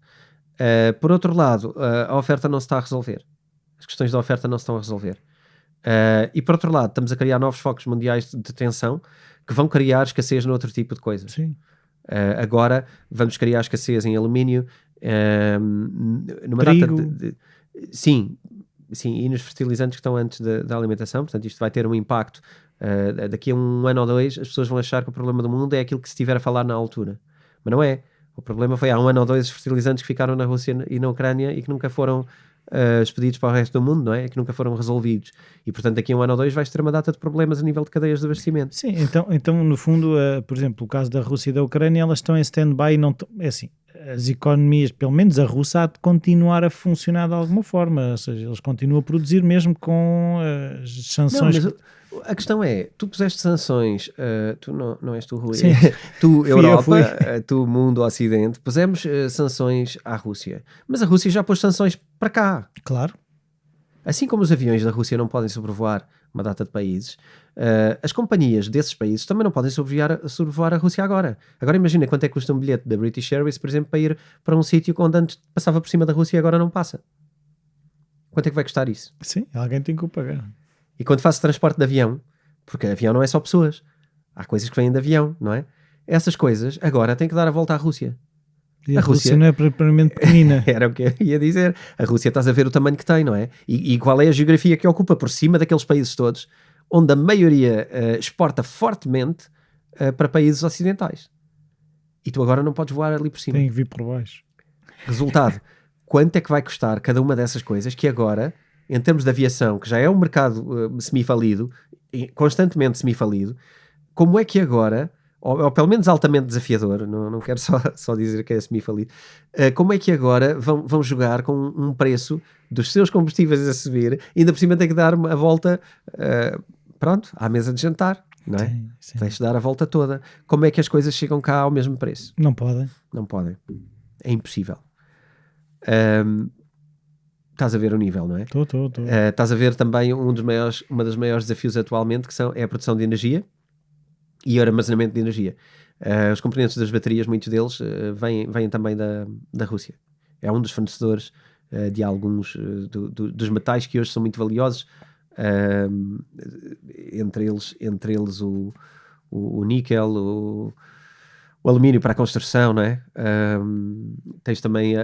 Por outro lado, a oferta não se está a resolver. As questões da oferta não se estão a resolver. E, por outro lado, estamos a criar novos focos mundiais de tensão que vão criar escassez noutro tipo de coisas. Sim. Agora vamos criar escassez em alumínio, numa Trigo. data Sim, e nos fertilizantes que estão antes da alimentação. Portanto, isto vai ter um impacto. Daqui a 1 ano ou 2 as pessoas vão achar que o problema do mundo é aquilo que se estiver a falar na altura, mas não é. O problema foi há 1 ano ou 2 os fertilizantes que ficaram na Rússia e na Ucrânia e que nunca foram expedidos para o resto do mundo, não é? Que nunca foram resolvidos. E, portanto, daqui a 1 ano ou 2 vais ter uma data de problemas a nível de cadeias de abastecimento. Sim, então no fundo, por exemplo, o caso da Rússia e da Ucrânia, elas estão em stand-by e não é assim, as economias, pelo menos a Rússia, há de continuar a funcionar de alguma forma, ou seja, eles continuam a produzir mesmo com as sanções. Não, mas a questão é, tu puseste sanções, tu não és tu, Rui, Sim. tu Europa, eu tu mundo Ocidente, pusemos sanções à Rússia, mas a Rússia já pôs sanções para cá. Claro. Assim como os aviões da Rússia não podem sobrevoar uma data de países, as companhias desses países também não podem sobrevoar a Rússia agora. Agora imagina quanto é que custa um bilhete da British Airways, por exemplo, para ir para um sítio onde antes passava por cima da Rússia e agora não passa. Quanto é que vai custar isso? Sim, alguém tem que o pagar. E quando faço transporte de avião, porque avião não é só pessoas, há coisas que vêm de avião, não é? Essas coisas agora têm que dar a volta à Rússia. E a Rússia não é propriamente pequenina. Era o que eu ia dizer. A Rússia, estás a ver o tamanho que tem, não é? E qual é a geografia que ocupa por cima daqueles países todos, onde a maioria exporta fortemente para países ocidentais. E tu agora não podes voar ali por cima. Tem que vir por baixo. Resultado, quanto é que vai custar cada uma dessas coisas que agora, em termos de aviação, que já é um mercado semifalido, constantemente semifalido, como é que agora, ou pelo menos altamente desafiador, não quero só dizer que é semifalido, como é que agora vão jogar com um preço dos seus combustíveis a subir e ainda por cima tem que dar a volta, pronto, à mesa de jantar, não é? Sim. Tens de dar a volta toda. Como é que as coisas chegam cá ao mesmo preço? Não podem. Não podem. É impossível. Estás a ver o nível, não é? Estou. Estás a ver também uma das maiores desafios atualmente, que é a produção de energia e o armazenamento de energia. Os componentes das baterias, muitos deles, vêm também da Rússia. É um dos fornecedores de alguns dos metais que hoje são muito valiosos, entre eles o níquel, o alumínio para a construção, não é? Tens também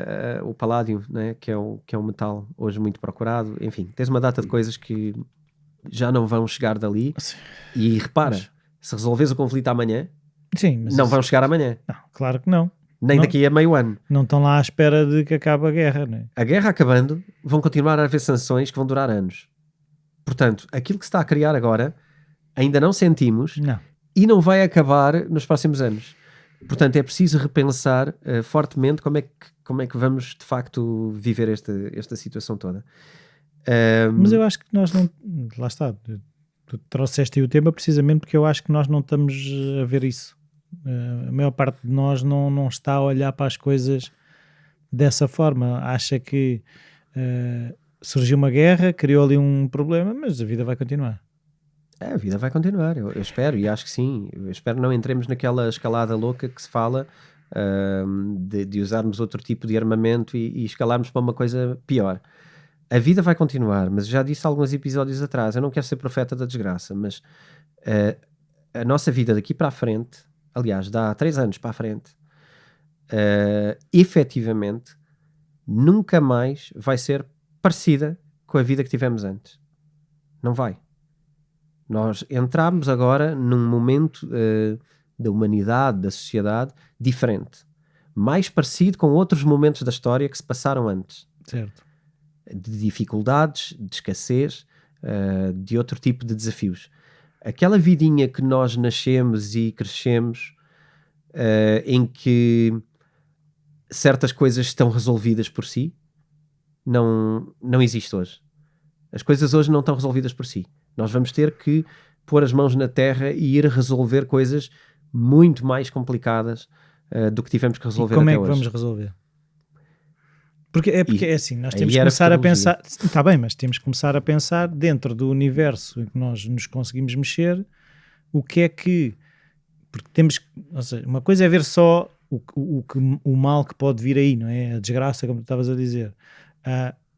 o paládio, não é? que é um metal hoje muito procurado. Enfim, tens uma data de coisas que já não vão chegar dali. Sim. E repara, se resolves o conflito amanhã, Sim, mas não vão chegar amanhã. Não, claro que não. Nem Não. daqui a meio ano. Não estão lá à espera de que acabe a guerra, não é? A guerra acabando, vão continuar a haver sanções que vão durar anos. Portanto, aquilo que se está a criar agora, ainda não sentimos Não. e não vai acabar nos próximos anos. Portanto, é preciso repensar fortemente como é que vamos de facto viver esta situação toda. Mas eu acho que nós não. Lá está. Tu trouxeste aí o tema precisamente porque eu acho que nós não estamos a ver isso. A maior parte de nós não está a olhar para as coisas dessa forma. Acha que surgiu uma guerra, criou ali um problema, mas a vida vai continuar. A vida vai continuar, eu espero, e acho que sim. Eu espero que não entremos naquela escalada louca que se fala de usarmos outro tipo de armamento e escalarmos para uma coisa pior. A vida vai continuar, mas já disse alguns episódios atrás, eu não quero ser profeta da desgraça, mas a nossa vida daqui para a frente, aliás, dá 3 anos para a frente, efetivamente, nunca mais vai ser parecida com a vida que tivemos antes. Não vai. Nós entramos agora num momento da humanidade, da sociedade, diferente. Mais parecido com outros momentos da história que se passaram antes. Certo. De dificuldades, de escassez, de outro tipo de desafios. Aquela vidinha que nós nascemos e crescemos, em que certas coisas estão resolvidas por si, não existe hoje. As coisas hoje não estão resolvidas por si. Nós vamos ter que pôr as mãos na terra e ir resolver coisas muito mais complicadas do que tivemos que resolver até hoje. Como é que vamos resolver? Porque é assim, nós temos que era começar a futurologia. pensar, está bem, mas temos que começar a pensar dentro do universo em que nós nos conseguimos mexer, o que é que, porque temos, ou seja, uma coisa é ver só o mal que pode vir aí, não é? A desgraça, como tu estavas a dizer.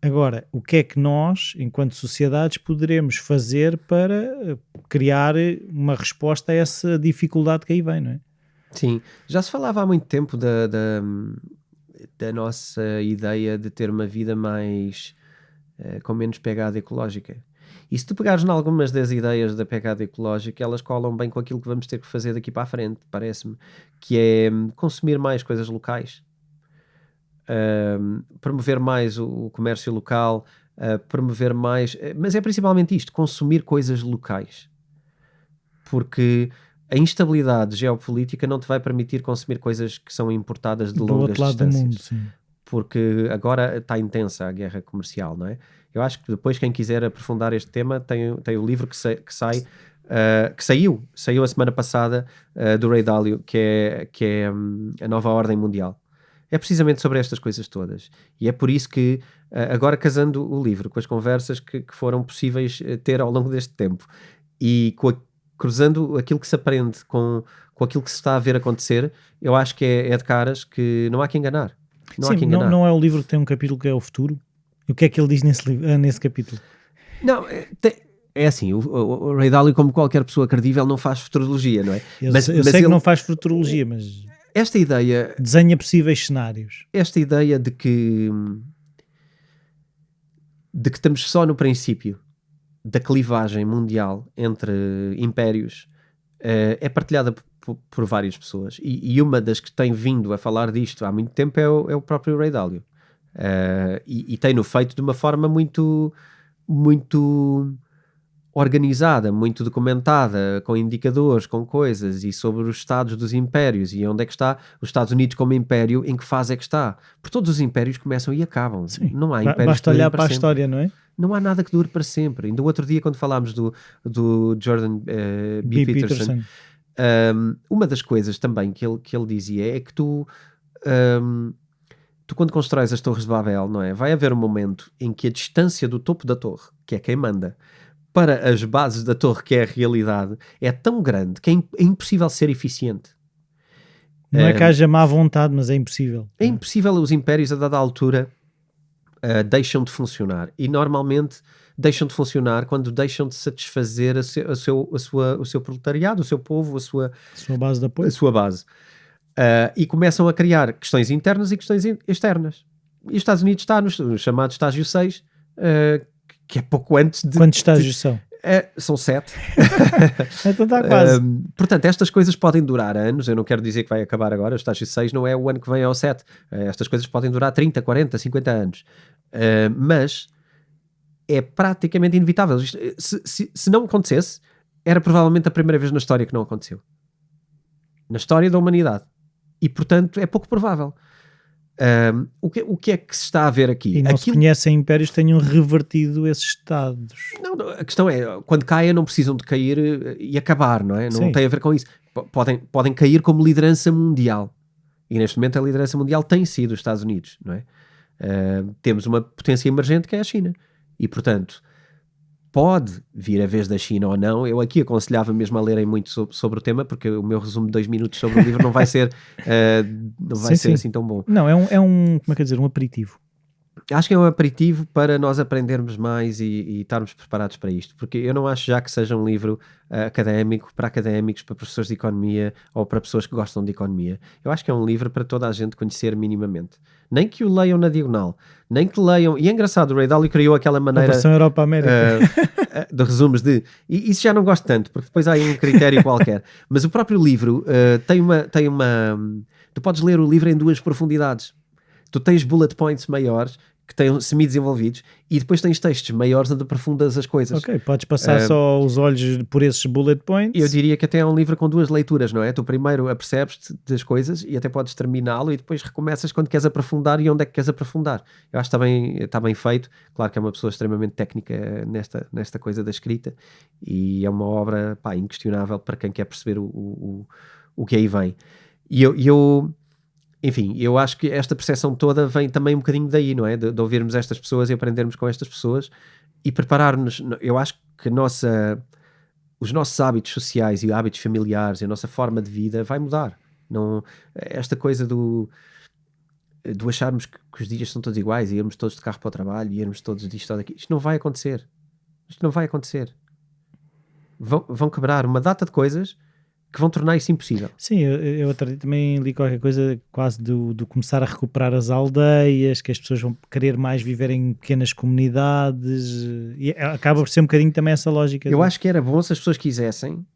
Agora, o que é que nós, enquanto sociedades, poderemos fazer para criar uma resposta a essa dificuldade que aí vem, não é? Sim, já se falava há muito tempo da nossa ideia de ter uma vida mais com menos pegada ecológica. E se tu pegares em algumas das ideias da pegada ecológica, elas colam bem com aquilo que vamos ter que fazer daqui para a frente, parece-me, que é consumir mais coisas locais, promover mais o comércio local, promover mais, mas é principalmente isto, consumir coisas locais, porque a instabilidade geopolítica não te vai permitir consumir coisas que são importadas de Do longas outro lado distâncias. do mundo, sim. Porque agora está intensa a guerra comercial, não é? Eu acho que depois quem quiser aprofundar este tema tem o livro que saiu a semana passada do Ray Dalio, que é a Nova Ordem Mundial. É precisamente sobre estas coisas todas. E é por isso que, agora casando o livro com as conversas que foram possíveis ter ao longo deste tempo e cruzando aquilo que se aprende com aquilo que se está a ver acontecer, eu acho que é de caras que não há que enganar. Sim, não é o livro que tem um capítulo que é o futuro? E o que é que ele diz nesse capítulo? Não, é assim, o Ray Dalio, como qualquer pessoa credível, não faz futurologia, não é? Eu sei que não faz futurologia, mas esta ideia desenha possíveis cenários. Esta ideia de que estamos só no princípio da clivagem mundial entre impérios é partilhada por várias pessoas, e uma das que tem vindo a falar disto há muito tempo é o próprio Ray Dalio, e tem-no feito de uma forma muito organizada, muito documentada, com indicadores, com coisas, e sobre os estados dos impérios, e onde é que está os Estados Unidos como império, em que fase é que está, porque todos os impérios começam e acabam. Sim. Não há impérios basta olhar para a história, não é? Não há nada que dure para sempre. Ainda o outro dia, quando falámos do Jordan B. Peterson, uma das coisas também que ele dizia é que tu quando constróis as torres de Babel, não é? Vai haver um momento em que a distância do topo da torre, que é quem manda, para as bases da torre, que é a realidade, é tão grande que é impossível ser eficiente. Não é que haja má vontade, mas é impossível. É impossível. Os impérios, a dada altura, deixam de funcionar, e normalmente deixam de funcionar quando deixam de satisfazer o seu proletariado, o seu povo, a sua base de apoio. A sua base. E começam a criar questões internas e questões externas. E os Estados Unidos está no chamado estágio 6, que é pouco antes de... Quantos estágios são? São 7. Então está quase. Portanto, estas coisas podem durar anos. Eu não quero dizer que vai acabar agora. O estágio 6 não é o ano que vem ao 7. Estas coisas podem durar 30, 40, 50 anos. Mas é praticamente inevitável. Se não acontecesse, era provavelmente a primeira vez na história que não aconteceu. Na história da humanidade. E, portanto, é pouco provável. O que é que se está a ver aqui? E não se conhecem impérios que tenham revertido esses estados. Não, a questão é, quando caem não precisam de cair e acabar, não é? Não tem a ver com isso. Podem cair como liderança mundial. E neste momento a liderança mundial tem sido os Estados Unidos, não é? Temos uma potência emergente que é a China. E, portanto, pode vir a vez da China ou não. Eu aqui aconselhava mesmo a lerem muito sobre o tema, porque o meu resumo de 2 minutos sobre o livro não vai ser, assim tão bom. Não, é um como é que dizer, um aperitivo. Acho que é um aperitivo para nós aprendermos mais e estarmos preparados para isto, porque eu não acho já que seja um livro académico, para académicos, para professores de economia ou para pessoas que gostam de economia. Eu acho que é um livro para toda a gente conhecer minimamente. Nem que o leiam na diagonal, nem que leiam... E é engraçado, o Ray Dalio criou aquela maneira... A versão Europa-América. De resumos de... E isso já não gosto tanto, porque depois há aí um critério qualquer. Mas o próprio livro tem uma... Tu podes ler o livro em 2 profundidades. Tu tens bullet points maiores que têm semi-desenvolvidos e depois tens textos maiores onde aprofundas as coisas. Ok, podes passar só os olhos por esses bullet points. Eu diria que até é um livro com 2 leituras, não é? Tu primeiro apercebes-te das coisas e até podes terminá-lo e depois recomeças quando queres aprofundar e onde é que queres aprofundar. Eu acho que está bem feito. Claro que é uma pessoa extremamente técnica nesta coisa da escrita e é uma obra inquestionável para quem quer perceber o que aí vem. Enfim, eu acho que esta percepção toda vem também um bocadinho daí, não é? De ouvirmos estas pessoas e aprendermos com estas pessoas e preparar-nos. Eu acho que os nossos hábitos sociais e hábitos familiares e a nossa forma de vida vai mudar. Não, esta coisa do acharmos que os dias são todos iguais e irmos todos de carro para o trabalho e irmos todos disto ou daquilo, isto não vai acontecer. Isto não vai acontecer. Vão quebrar uma data de coisas que vão tornar isso impossível. Sim, eu também li qualquer coisa quase do começar a recuperar as aldeias, que as pessoas vão querer mais viver em pequenas comunidades, e acaba por ser um bocadinho também essa lógica. Eu acho que era bom se as pessoas quisessem,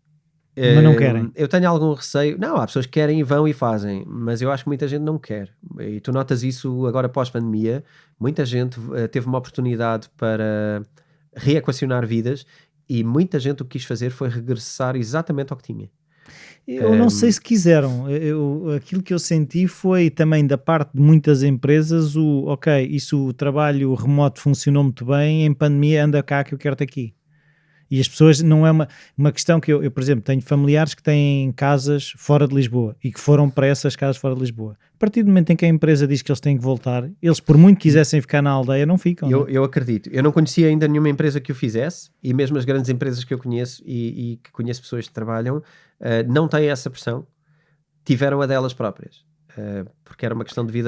mas não querem. Eu tenho algum receio. Não, há pessoas que querem e vão e fazem, mas eu acho que muita gente não quer. E tu notas isso agora pós-pandemia. Muita gente teve uma oportunidade para reequacionar vidas e muita gente o que quis fazer foi regressar exatamente ao que tinha. Eu não sei se quiseram. Aquilo que eu senti foi também da parte de muitas empresas o trabalho remoto funcionou muito bem, em pandemia anda cá que eu quero-te aqui. E as pessoas, não é uma questão que eu, por exemplo, tenho familiares que têm casas fora de Lisboa e que foram para essas casas fora de Lisboa. A partir do momento em que a empresa diz que eles têm que voltar, eles por muito quisessem ficar na aldeia, não ficam. Eu acredito. Eu não conhecia ainda nenhuma empresa que o fizesse e mesmo as grandes empresas que eu conheço e que conheço pessoas que trabalham, não têm essa pressão. Tiveram a delas próprias. Porque era uma questão de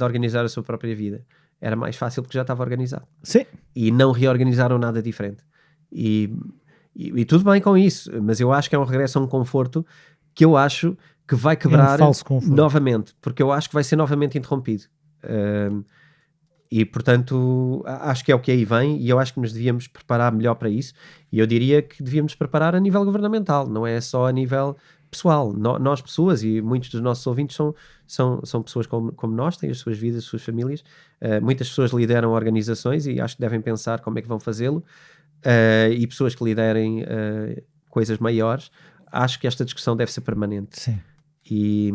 organizar a sua própria vida. Era mais fácil porque já estava organizado. Sim. E não reorganizaram nada diferente. E tudo bem com isso, mas eu acho que é um regresso a um conforto que eu acho que vai quebrar novamente, porque eu acho que vai ser novamente interrompido. E portanto acho que é o que aí vem e eu acho que nos devíamos preparar melhor para isso, e eu diria que devíamos preparar a nível governamental, não é só a nível pessoal. Nós pessoas, e muitos dos nossos ouvintes são pessoas como nós, têm as suas vidas, as suas famílias, muitas pessoas lideram organizações e acho que devem pensar como é que vão fazê-lo. E pessoas que liderem coisas maiores, acho que esta discussão deve ser permanente. Sim. E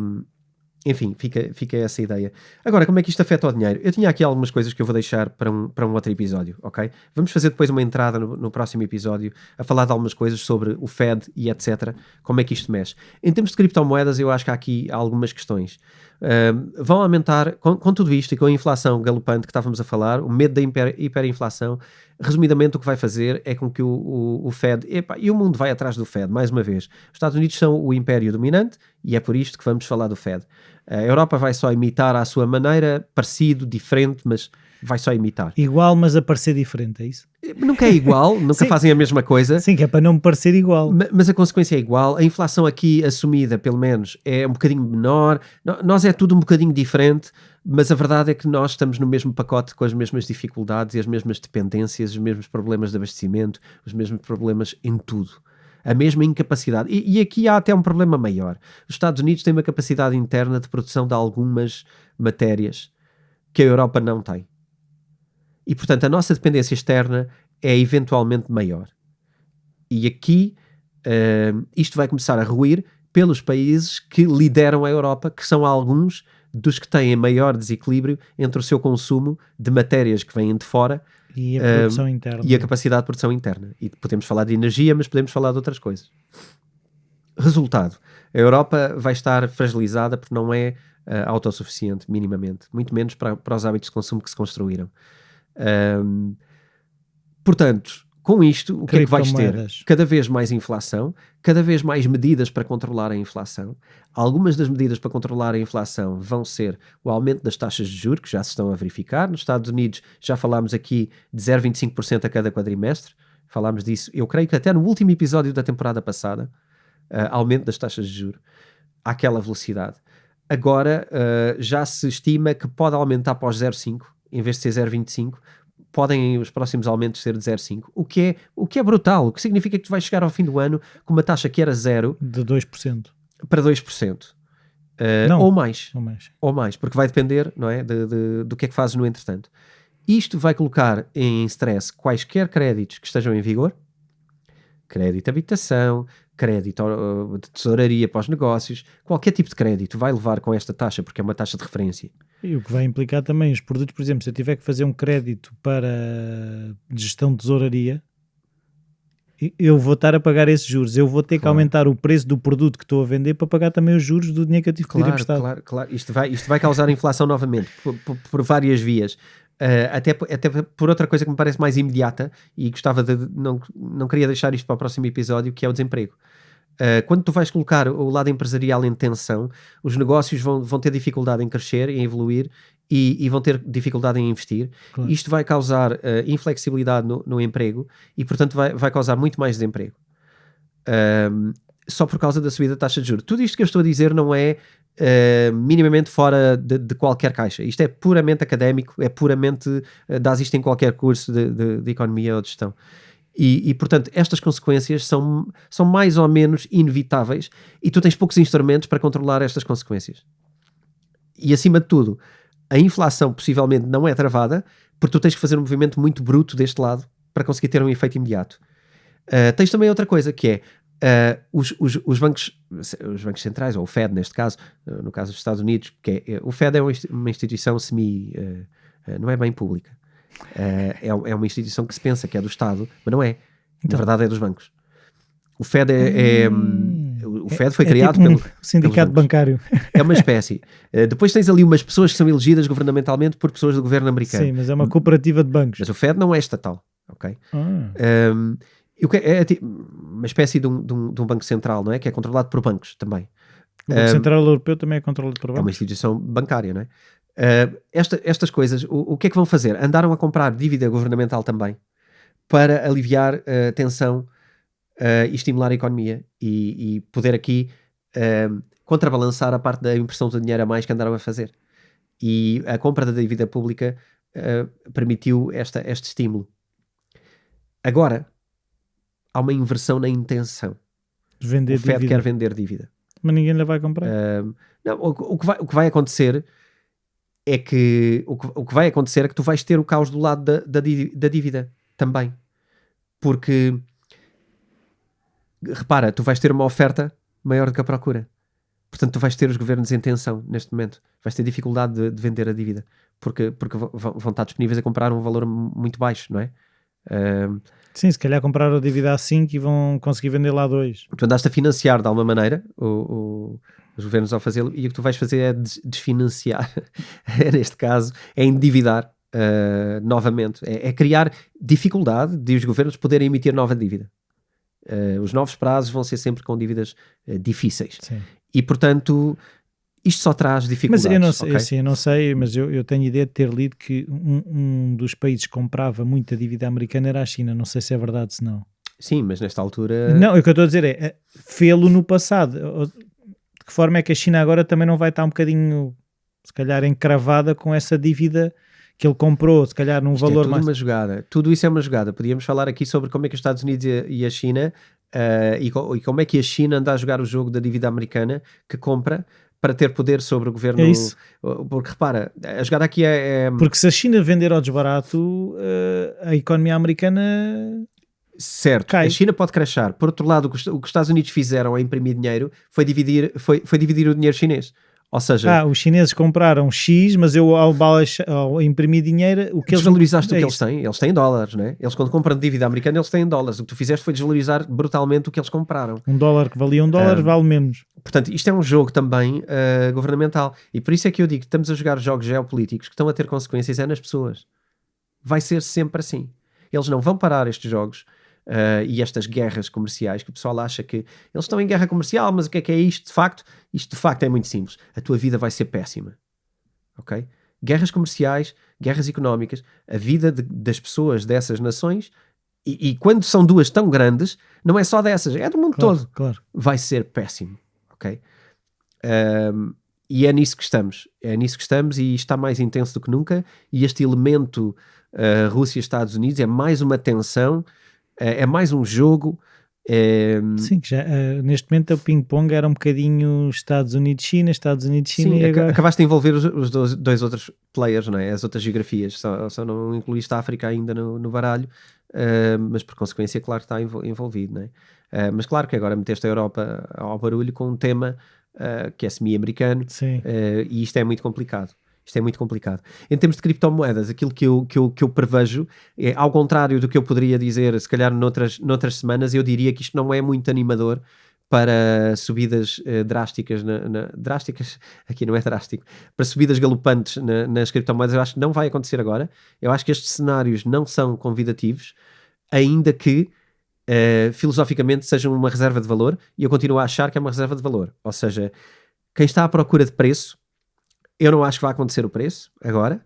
enfim, fica essa ideia. Agora, como é que isto afeta o dinheiro? Eu tinha aqui algumas coisas que eu vou deixar para um outro episódio, ok? Vamos fazer depois uma entrada no próximo episódio a falar de algumas coisas sobre o Fed e etc. Como é que isto mexe. Em termos de criptomoedas, eu acho que há aqui algumas questões. Vão aumentar, com tudo isto e com a inflação galopante que estávamos a falar, o medo da hiperinflação, resumidamente o que vai fazer é com que o Fed, e o mundo vai atrás do Fed, mais uma vez. Os Estados Unidos são o império dominante e é por isto que vamos falar do Fed. A Europa vai só imitar à sua maneira, parecido, diferente, mas vai só imitar. Igual, mas a parecer diferente, é isso? Nunca é igual, nunca fazem a mesma coisa. Sim, que é para não me parecer igual. Mas a consequência é igual. A inflação aqui assumida, pelo menos, é um bocadinho menor. Nós é tudo um bocadinho diferente, mas a verdade é que nós estamos no mesmo pacote com as mesmas dificuldades e as mesmas dependências, os mesmos problemas de abastecimento, os mesmos problemas em tudo. A mesma incapacidade. E aqui há até um problema maior. Os Estados Unidos têm uma capacidade interna de produção de algumas matérias que a Europa não tem. E, portanto, a nossa dependência externa é eventualmente maior. E aqui isto vai começar a ruir pelos países que lideram a Europa, que são alguns dos que têm maior desequilíbrio entre o seu consumo de matérias que vêm de fora E a produção interna. e a capacidade de produção interna. E podemos falar de energia, mas podemos falar de outras coisas. Resultado, a Europa vai estar fragilizada porque não é autossuficiente, minimamente. Muito menos para os hábitos de consumo que se construíram. Portanto, com isto, o que é que vais ter? Cada vez mais inflação, cada vez mais medidas para controlar a inflação. Algumas das medidas para controlar a inflação vão ser o aumento das taxas de juros, que já se estão a verificar. Nos Estados Unidos já falámos aqui de 0,25% a cada quadrimestre. Falámos disso, eu creio que até no último episódio da temporada passada, aumento das taxas de juros àquela velocidade. Agora já se estima que pode aumentar para os 0,5, em vez de ser 0,25, podem os próximos aumentos ser de 0,5, o que é brutal, o que significa que tu vais chegar ao fim do ano com uma taxa que era 0 de 2% para 2%. Ou mais, porque vai depender, não é, do que é que fazes no entretanto. Isto vai colocar em stress quaisquer créditos que estejam em vigor, crédito de habitação, crédito de tesouraria para os negócios, qualquer tipo de crédito vai levar com esta taxa, porque é uma taxa de referência. E o que vai implicar também os produtos, por exemplo, se eu tiver que fazer um crédito para gestão de tesouraria, eu vou estar a pagar esses juros, eu vou ter que aumentar o preço do produto que estou a vender para pagar também os juros do dinheiro que eu tive que pedir emprestado. Claro. Isto vai causar inflação novamente, por várias vias. Até por outra coisa que me parece mais imediata, e gostava não queria deixar isto para o próximo episódio, que é o desemprego. Quando tu vais colocar o lado empresarial em tensão, os negócios vão ter dificuldade em crescer, em evoluir e vão ter dificuldade em investir. Claro. Isto vai causar inflexibilidade no emprego e, portanto, vai causar muito mais desemprego. Só por causa da subida da taxa de juros. Tudo isto que eu estou a dizer não é minimamente fora de qualquer caixa. Isto é puramente académico, é puramente dás isto em qualquer curso de economia ou de gestão. E, portanto, estas consequências são mais ou menos inevitáveis e tu tens poucos instrumentos para controlar estas consequências. E, acima de tudo, a inflação possivelmente não é travada porque tu tens que fazer um movimento muito bruto deste lado para conseguir ter um efeito imediato. Tens também outra coisa que é os bancos centrais, ou o Fed neste caso, no caso dos Estados Unidos, porque o Fed é uma instituição não é bem pública. É uma instituição que se pensa que é do Estado, mas não é. Então, na verdade é dos bancos. O Fed o Fed foi criado tipo pelo sindicato bancário. É uma espécie. Depois tens ali umas pessoas que são elegidas governamentalmente por pessoas do governo americano. Sim, mas é uma cooperativa de bancos. Mas o Fed não é estatal, ok? É uma espécie de um banco central, não é? Que é controlado por bancos também. O Banco Central Europeu também é controlado por bancos. É uma instituição bancária, não é? Estas coisas, o que é que vão fazer? Andaram a comprar dívida governamental também para aliviar a tensão e estimular a economia e poder aqui contrabalançar a parte da impressão de dinheiro a mais que andaram a fazer. E a compra da dívida pública permitiu este estímulo. Agora, há uma inversão na intenção. O Fed quer vender dívida. Mas ninguém lhe vai comprar. Não, o que vai acontecer é que tu vais ter o caos do lado da dívida também. Porque, repara, tu vais ter uma oferta maior do que a procura. Portanto, tu vais ter os governos em tensão neste momento. Vais ter dificuldade de vender a dívida. Porque vão estar disponíveis a comprar um valor muito baixo, não é? Sim, se calhar compraram a dívida a 5 e vão conseguir vender lá a 2. Tu andaste a financiar de alguma maneira os governos ao fazê-lo, e o que tu vais fazer é desfinanciar. Neste caso, é endividar novamente. É criar dificuldade de os governos poderem emitir nova dívida. Os novos prazos vão ser sempre com dívidas difíceis. Sim. E, portanto, isto só traz dificuldades. Mas eu não sei, okay? Assim, eu não sei, mas eu tenho ideia de ter lido que um dos países que comprava muita dívida americana era a China. Não sei se é verdade, se não. Sim, mas nesta altura... Não, o que eu estou a dizer é fê-lo no passado. De que forma é que a China agora também não vai estar um bocadinho, se calhar, encravada com essa dívida que ele comprou, se calhar num valor tudo mais... uma jogada. Tudo isso é uma jogada. Podíamos falar aqui sobre como é que os Estados Unidos e a China e como é que a China anda a jogar o jogo da dívida americana que compra para ter poder sobre o governo. É isso. Porque repara, a jogada aqui é... Porque se a China vender ao desbarato, a economia americana Certo, cai. a China pode crashar. Por outro lado, o que os Estados Unidos fizeram a imprimir dinheiro foi dividir o dinheiro chinês. Ou seja, Os chineses compraram X, mas eu ao imprimir dinheiro, o que eles desvalorizaste o que é eles isso. têm. Eles têm dólares, né? Eles quando compram dívida americana, eles têm dólares. O que tu fizeste foi desvalorizar brutalmente o que eles compraram. $1 que valia $1 vale menos. Portanto, isto é um jogo também governamental. E por isso é que eu digo que estamos a jogar jogos geopolíticos que estão a ter consequências nas pessoas. Vai ser sempre assim. Eles não vão parar estes jogos e estas guerras comerciais, que o pessoal acha que eles estão em guerra comercial, mas o que é isto de facto? Isto de facto é muito simples. A tua vida vai ser péssima. Ok? Guerras comerciais, guerras económicas, a vida das pessoas dessas nações, e quando são duas tão grandes, não é só dessas, é do mundo todo. Claro. Vai ser péssimo. Ok? E é nisso que estamos. É nisso que estamos e está mais intenso do que nunca. E este elemento Rússia e Estados Unidos é mais uma tensão, é mais um jogo. Sim, que já, neste momento o ping-pong era um bocadinho Estados Unidos-China, Estados Unidos-China Sim, e agora... acabaste de envolver os dois outros players, não é? As outras geografias. Só não incluíste a África ainda no baralho, mas por consequência, claro que está envolvido, não é? Mas claro que agora meteste a Europa ao barulho com um tema que é semi-americano, e isto é muito complicado. Isto é muito complicado. Em termos de criptomoedas, aquilo que eu prevejo, ao contrário do que eu poderia dizer, se calhar noutras semanas, eu diria que isto não é muito animador para subidas drásticas, drásticas, aqui não é drástico, para subidas galopantes nas criptomoedas. Eu acho que não vai acontecer agora. Eu acho que estes cenários não são convidativos, ainda que filosoficamente sejam uma reserva de valor, e eu continuo a achar que é uma reserva de valor. Ou seja, quem está à procura de preço, eu não acho que vai acontecer o preço agora.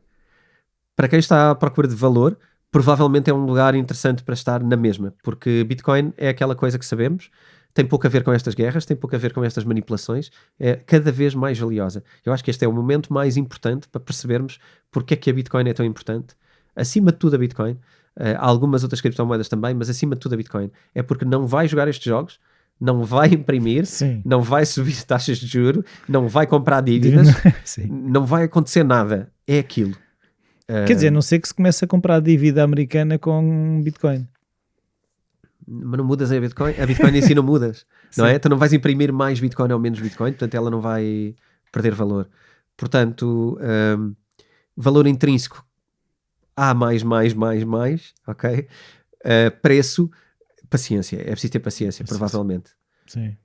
Para quem está à procura de valor, provavelmente é um lugar interessante para estar na mesma, porque Bitcoin é aquela coisa que sabemos, tem pouco a ver com estas guerras, tem pouco a ver com estas manipulações, é cada vez mais valiosa. Eu acho que este é o momento mais importante para percebermos porque é que a Bitcoin é tão importante. Acima de tudo a Bitcoin, há algumas outras criptomoedas também, mas acima de tudo a Bitcoin. É porque não vai jogar estes jogos, não vai imprimir, não vai subir taxas de juros, não vai comprar dívidas, não vai acontecer nada. É aquilo. Quer dizer, a não ser que se comece a comprar dívida americana com Bitcoin. Mas não mudas a Bitcoin em si não mudas, não é? Tu não vais imprimir mais Bitcoin ou menos Bitcoin, portanto ela não vai perder valor. Portanto, valor intrínseco, há mais, ok? Preço, paciência, é preciso ter paciência, provavelmente. Sim.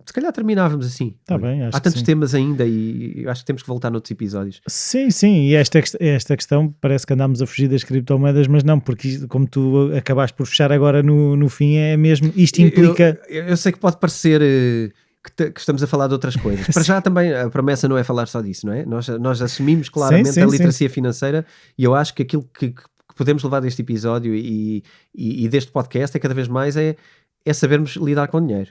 Se calhar terminávamos assim. Tá bem, acho há tantos que temas ainda e acho que temos que voltar noutros episódios. Sim, e esta questão parece que andámos a fugir das criptomoedas, mas não, porque como tu acabaste por fechar agora no fim, é mesmo, isto implica... Eu sei que pode parecer que estamos a falar de outras coisas. Para já também a promessa não é falar só disso, não é? Nós assumimos claramente a literacia financeira, e eu acho que aquilo que podemos levar deste episódio e deste podcast é cada vez mais é sabermos lidar com dinheiro.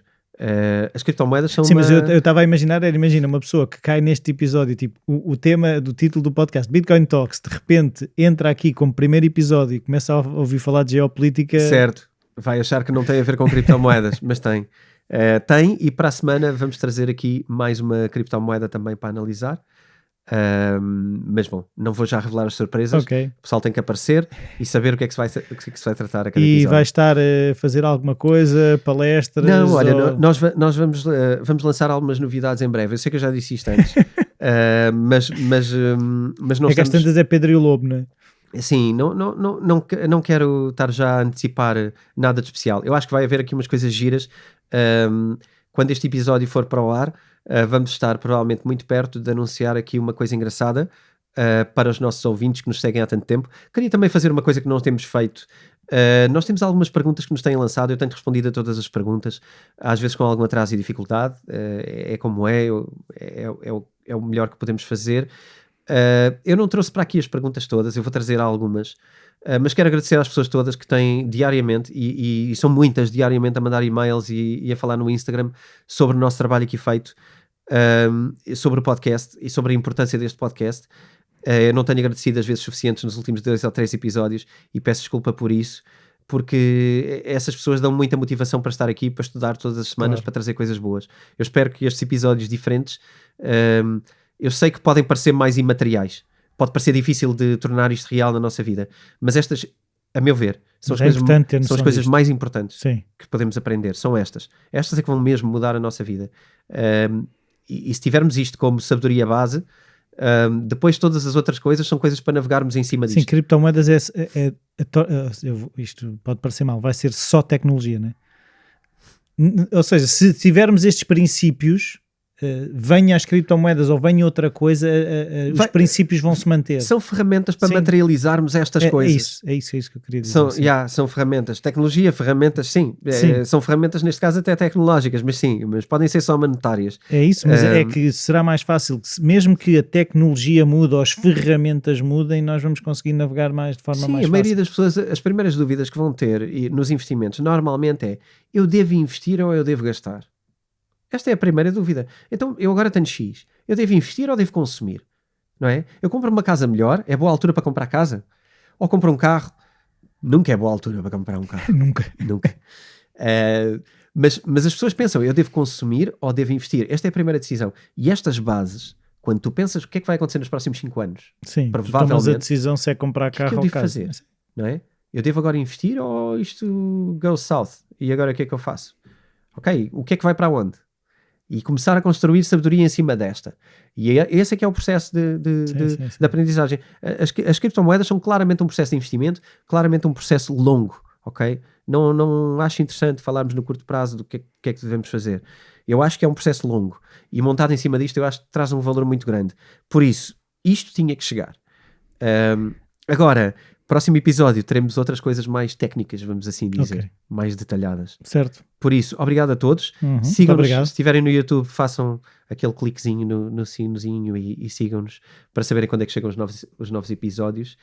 As criptomoedas são mas eu estava a imaginar, imagina uma pessoa que cai neste episódio, tipo, o tema do título do podcast, Bitcoin Talks, de repente entra aqui como primeiro episódio e começa a ouvir falar de geopolítica. Certo, vai achar que não tem a ver com criptomoedas, mas tem. Tem, e para a semana vamos trazer aqui mais uma criptomoeda também para analisar. Mas bom, não vou já revelar as surpresas. Okay. O pessoal tem que aparecer e saber o que é que se vai tratar a cada episódio. E vai estar a fazer alguma coisa, palestras? Não, olha, nós vamos lançar algumas novidades em breve. Eu sei que eu já disse isto antes, mas não é que às tantas é Pedro e o Lobo, não é? Sim, não quero estar já a antecipar nada de especial. Eu acho que vai haver aqui umas coisas giras. Quando este episódio for para o ar, vamos estar provavelmente muito perto de anunciar aqui uma coisa engraçada para os nossos ouvintes que nos seguem há tanto tempo. Queria também fazer uma coisa que não temos feito. Nós temos algumas perguntas que nos têm lançado, eu tenho respondido a todas as perguntas, às vezes com algum atraso e dificuldade, é como é o melhor que podemos fazer. Eu não trouxe para aqui as perguntas todas, eu vou trazer algumas, mas quero agradecer às pessoas todas que têm diariamente, e são muitas, diariamente a mandar e-mails e a falar no Instagram sobre o nosso trabalho aqui feito, sobre o podcast e sobre a importância deste podcast. Eu não tenho agradecido as vezes suficientes nos últimos 2 ou 3 episódios e peço desculpa por isso, porque essas pessoas dão muita motivação para estar aqui, para estudar todas as semanas, para trazer coisas boas. Eu espero que estes episódios diferentes, eu sei que podem parecer mais imateriais, pode parecer difícil de tornar isto real na nossa vida, mas estas, a meu ver, São as É importante ter são as noção coisas disto. mais importantes Sim. que podemos aprender, são estas. Estas é que vão mesmo mudar a nossa vida. E se tivermos isto como sabedoria base, depois todas as outras coisas são coisas para navegarmos em cima Sim, disto. criptomoedas isto pode parecer mal, vai ser só tecnologia, né? Ou seja, se tivermos estes princípios, venha as criptomoedas ou venha outra coisa, os princípios vão se manter. São ferramentas para Sim. materializarmos estas coisas. É isso que eu queria dizer. São ferramentas. Tecnologia, ferramentas, sim. Sim. São ferramentas, neste caso, até tecnológicas, mas podem ser só monetárias. É isso, mas é que será mais fácil, mesmo que a tecnologia mude ou as ferramentas mudem, nós vamos conseguir navegar mais de forma mais fácil. Sim, a maioria das pessoas, as primeiras dúvidas que vão ter nos investimentos, normalmente é: eu devo investir ou eu devo gastar? Esta é a primeira dúvida. Então, eu agora tenho X. Eu devo investir ou devo consumir? Não é? Eu compro uma casa melhor? É boa altura para comprar casa? Ou compro um carro? Nunca é boa altura para comprar um carro. Nunca. Mas as pessoas pensam: eu devo consumir ou devo investir? Esta é a primeira decisão. E estas bases, quando tu pensas o que é que vai acontecer nos próximos 5 anos, Sim, provavelmente, tomas a decisão se é comprar carro eu ou devo casa. fazer? Não é? Eu devo agora investir ou isto goes south? E agora o que é que eu faço? Ok, o que é que vai para onde? E começar a construir sabedoria em cima desta. E esse é que é o processo de aprendizagem. As criptomoedas são claramente um processo de investimento, claramente um processo longo, ok? Não acho interessante falarmos no curto prazo do que é que devemos fazer. Eu acho que é um processo longo. E montado em cima disto, eu acho que traz um valor muito grande. Por isso, isto tinha que chegar. Agora, próximo episódio, teremos outras coisas mais técnicas, vamos assim dizer, mais detalhadas. Certo. Por isso, obrigado a todos. Sigam-nos, se estiverem no YouTube, façam aquele cliquezinho no sinozinho e sigam-nos para saberem quando é que chegam os novos episódios.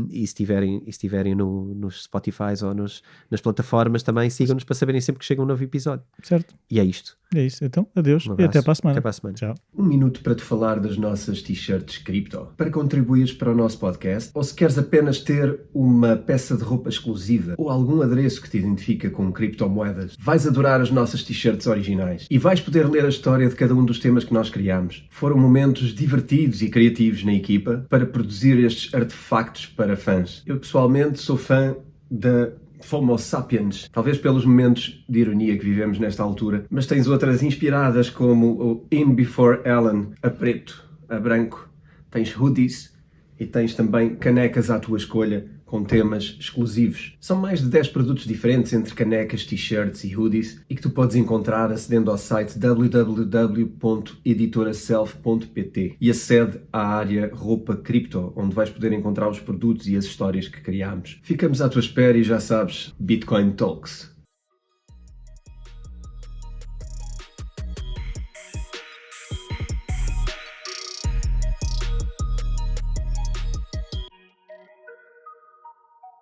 E se estiverem nos Spotify ou nas plataformas também, sigam-nos para saberem sempre que chega um novo episódio. Certo. E é isto. É isso. Então, adeus e até para a semana. Até para a semana. Tchau. Um minuto para te falar das nossas t-shirts cripto. Para contribuires para o nosso podcast, ou se queres apenas ter uma peça de roupa exclusiva ou algum adereço que te identifica com criptomoedas, vais adorar as nossas t-shirts originais e vais poder ler a história de cada um dos temas que nós criamos. Foram momentos divertidos e criativos na equipa para produzir estes artefactos para fãs. Eu pessoalmente sou fã da Homo sapiens, talvez pelos momentos de ironia que vivemos nesta altura, mas tens outras inspiradas como o In Before Ellen, a preto, a branco, tens hoodies e tens também canecas à tua escolha com temas exclusivos. São mais de 10 produtos diferentes entre canecas, t-shirts e hoodies e que tu podes encontrar acedendo ao site www.editoraself.pt e acede à área roupa cripto, onde vais poder encontrar os produtos e as histórias que criamos. Ficamos à tua espera e já sabes, Bitcoin Talks.